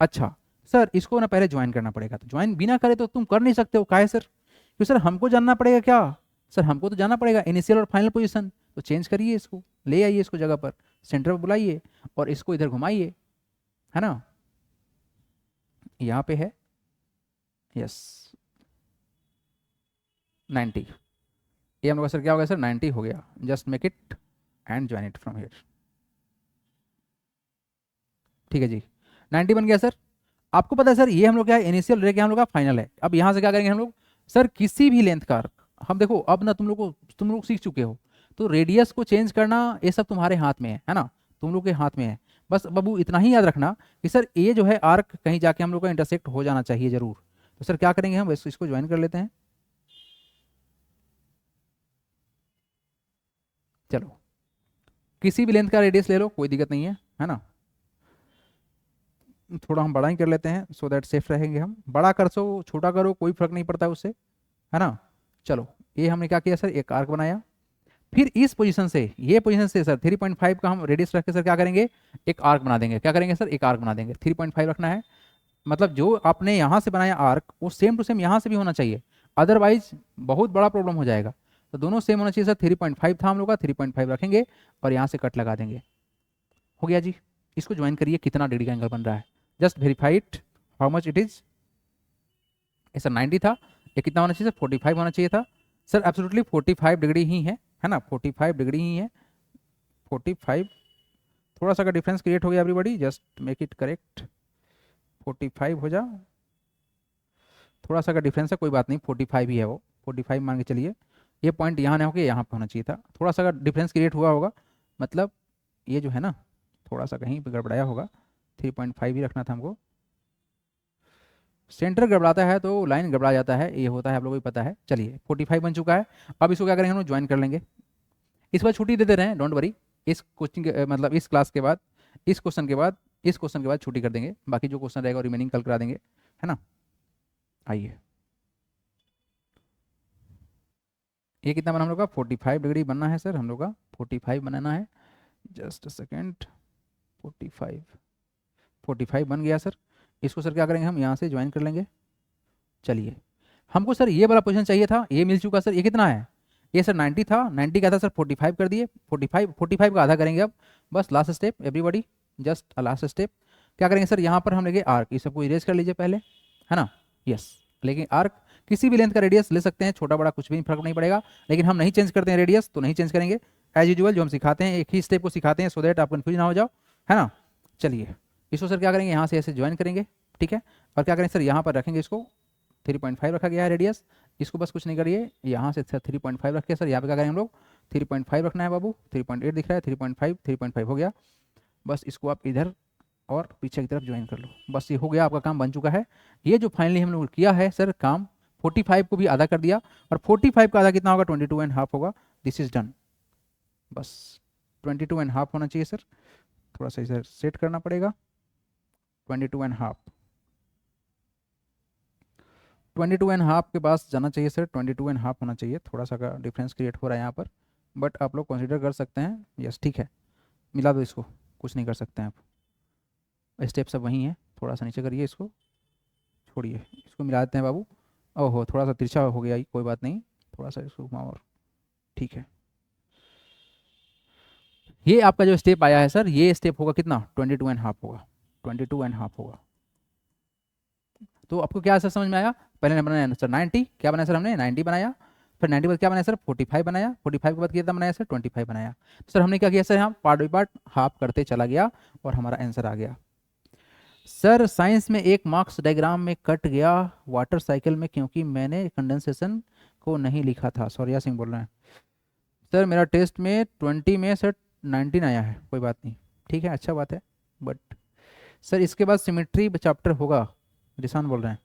अच्छा सर इसको ना पहले ज्वाइन करना पड़ेगा, तो ज्वाइन बिना करे तो तुम कर नहीं सकते हो, काहे सर, क्यों सर हमको जानना पड़ेगा, क्या सर हमको तो जानना पड़ेगा इनिशियल और फाइनल पोजीशन, तो चेंज करिए इसको, ले आइए इसको जगह पर, सेंटर पर बुलाइए और इसको इधर घुमाइए, है ना, यहाँ पे है यस 90, ये हम लोग सर क्या हो गया सर 90 हो गया, just make it and join it from here, ठीक है जी 90 बन गया सर। आपको पता है सर ये हम लोग क्या है इनिशियल रह गया हम लोग का फाइनल है, अब यहाँ से क्या करेंगे हम लोग सर किसी भी लेंथ का हम देखो, अब ना तुम लोग सीख चुके हो, तो रेडियस को चेंज करना ये सब तुम्हारे हाथ में है ना, तुम लोग के हाथ में है, बस बाबू इतना ही याद रखना कि सर ये जो है आर्क कहीं जाके हम लोग का इंटरसेक्ट हो जाना चाहिए जरूर। तो सर क्या करेंगे हम इसको ज्वाइन कर लेते हैं, चलो किसी भी लेंथ का रेडियस ले लो कोई दिक्कत नहीं है ना, थोड़ा हम बड़ा ही कर लेते हैं सो दैट सेफ रहेंगे हम। बड़ा कर सो छोटा करो कोई फर्क नहीं पड़ता उससे, है ना। चलो ये हमने क्या किया सर, एक आर्क बनाया। फिर इस पोजीशन से, ये पोजीशन से सर 3.5 का हम रेडियस रख के सर क्या करेंगे, एक आर्क बना देंगे। क्या करेंगे सर, एक आर्क बना देंगे। 3.5 रखना है, मतलब जो आपने यहाँ से बनाया आर्क वो सेम टू सेम यहाँ से भी होना चाहिए, अदरवाइज बहुत बड़ा प्रॉब्लम हो जाएगा। तो दोनों सेम होना चाहिए सर। 3.5 था हम लोग का, 3.5 रखेंगे और यहाँ से कट लगा देंगे। हो गया जी। इसको ज्वाइन करिए, कितना डिग्री का एंगल बन रहा है, just verified how much it is. ये सर 90 था, ये कितना होना चाहिए सर, 45 होना चाहिए था सर। एब्सोल्युटली 45 डिग्री ही है ना, 45 डिग्री ही है। 45, थोड़ा सा का डिफरेंस क्रिएट हो गया everybody, just make it correct. 45 हो जा, थोड़ा सा का डिफरेंस है, कोई बात नहीं, 45 ही है वो, 45 मान के चलिए। ये पॉइंट यहाँ नहीं होकर यहाँ पे होना चाहिए था, थोड़ा सा का डिफरेंस क्रिएट हुआ होगा, मतलब ये जो है ना थोड़ा सा कहीं पे गड़बड़ाया होगा। 3.5 ही रखना था हमको। सेंटर गड़बड़ाता है तो लाइन गड़बड़ा जाता है, ये होता है, आप लोगों को पता है। चलिए 45 बन चुका है। अब इसको क्या करेंगे, हम लोग ज्वाइन कर लेंगे। इस बार छुट्टी दे दे रहे हैं, डोंट वरी। इस कोचिंग मतलब इस क्लास के बाद, इस क्वेश्चन के बाद, इस क्वेश्चन के बाद छुट्टी कर देंगे। बाकी जो क्वेश्चन रहेगा रिमेनिंग कल करा देंगे, है ना। आइए, ये कितना बना हम लोग का, 45 डिग्री बनना है सर हम लोग का, 45 बनाना है। जस्ट अ सेकेंड, 45, 45 बन गया सर। इसको सर क्या करेंगे, हम यहाँ से ज्वाइन कर लेंगे। चलिए, हमको सर ये वाला पोजीशन चाहिए था, ये मिल चुका सर। ये कितना है, ये सर 90 था, 90 का था सर 45 कर दिए। 45 का आधा करेंगे अब, बस last step everybody, just a last step. क्या करेंगे सर, यहाँ पर हम लेंगे आर्क, इस सबको इरेज कर लीजिए पहले, है ना। यस, लेकिन आर्क किसी भी लेंथ का रेडियस ले सकते हैं, छोटा बड़ा कुछ भी फर्क नहीं पड़ेगा, लेकिन हम नहीं चेंज करते हैं रेडियस, तो नहीं चेंज करेंगे। एज यूजुअल जो हम सिखाते हैं एक ही स्टेप को सिखाते हैं, सो दैट आप कन्फ्यूज ना हो जाओ, है ना। चलिए, इसको सर क्या करेंगे, यहाँ से ऐसे ज्वाइन करेंगे, ठीक है। और क्या करेंगे सर, यहाँ पर रखेंगे इसको, 3.5 रखा गया है रेडियस। इसको बस कुछ नहीं करिए, यहाँ से सर 3.5 रखिए सर। यहाँ पे क्या करेंगे हम लोग, 3.5 रखना है बाबू। 3.8 दिख रहा है, 3.5, 3.5 हो गया। बस इसको आप इधर और पीछे की तरफ ज्वाइन कर लो, बस ये हो गया, आपका काम बन चुका है। ये जो फाइनली हम लोग किया है सर काम, 45 को भी आधा कर दिया, और 45 का आधा कितना होगा, 22.5 होगा। दिस इज डन, बस 22.5 होना चाहिए सर। थोड़ा सा इधर सेट करना पड़ेगा, 22.5, 22.5 के पास जाना चाहिए सर, 22.5 होना चाहिए। थोड़ा सा का डिफरेंस क्रिएट हो रहा है यहाँ पर, बट आप लोग कंसिडर कर सकते हैं। यस, ठीक है, मिला दो इसको, कुछ नहीं कर सकते हैं आप, स्टेप सब वही हैं। थोड़ा सा नीचे करिए इसको, छोड़िए, इसको मिला देते हैं बाबू। ओहो, थोड़ा सा तिरछा हो गया, कोई बात नहीं, थोड़ा सा इसको घुमाओ, और ठीक है। ये आपका जो स्टेप आया है सर, ये स्टेप होगा कितना, 22.5 होगा, 22.5 होगा। तो आपको क्या सर समझ में आया, पहले बनाया सर 90, क्या बनाया सर हमने 90 बनाया, फिर 90 के बाद क्या बनाया सर 45 बनाया, 45 के बाद कितना बनाया सर 25 बनाया। तो सर हमने क्या किया सर, यहाँ पार्ट बाई पार्ट हाफ करते चला गया और हमारा आंसर आ गया। सर साइंस में एक मार्क्स डायग्राम में कट गया वाटर साइकिल में, क्योंकि मैंने कंडेंसेशन को नहीं लिखा था। सौर्या सिंह बोल रहे हैं सर, मेरा टेस्ट में 20 में सर 19 आया है, कोई बात नहीं, ठीक है, अच्छा बात है। बट सर इसके बाद सिमेट्री चैप्टर होगा, रिसान बोल रहे हैं।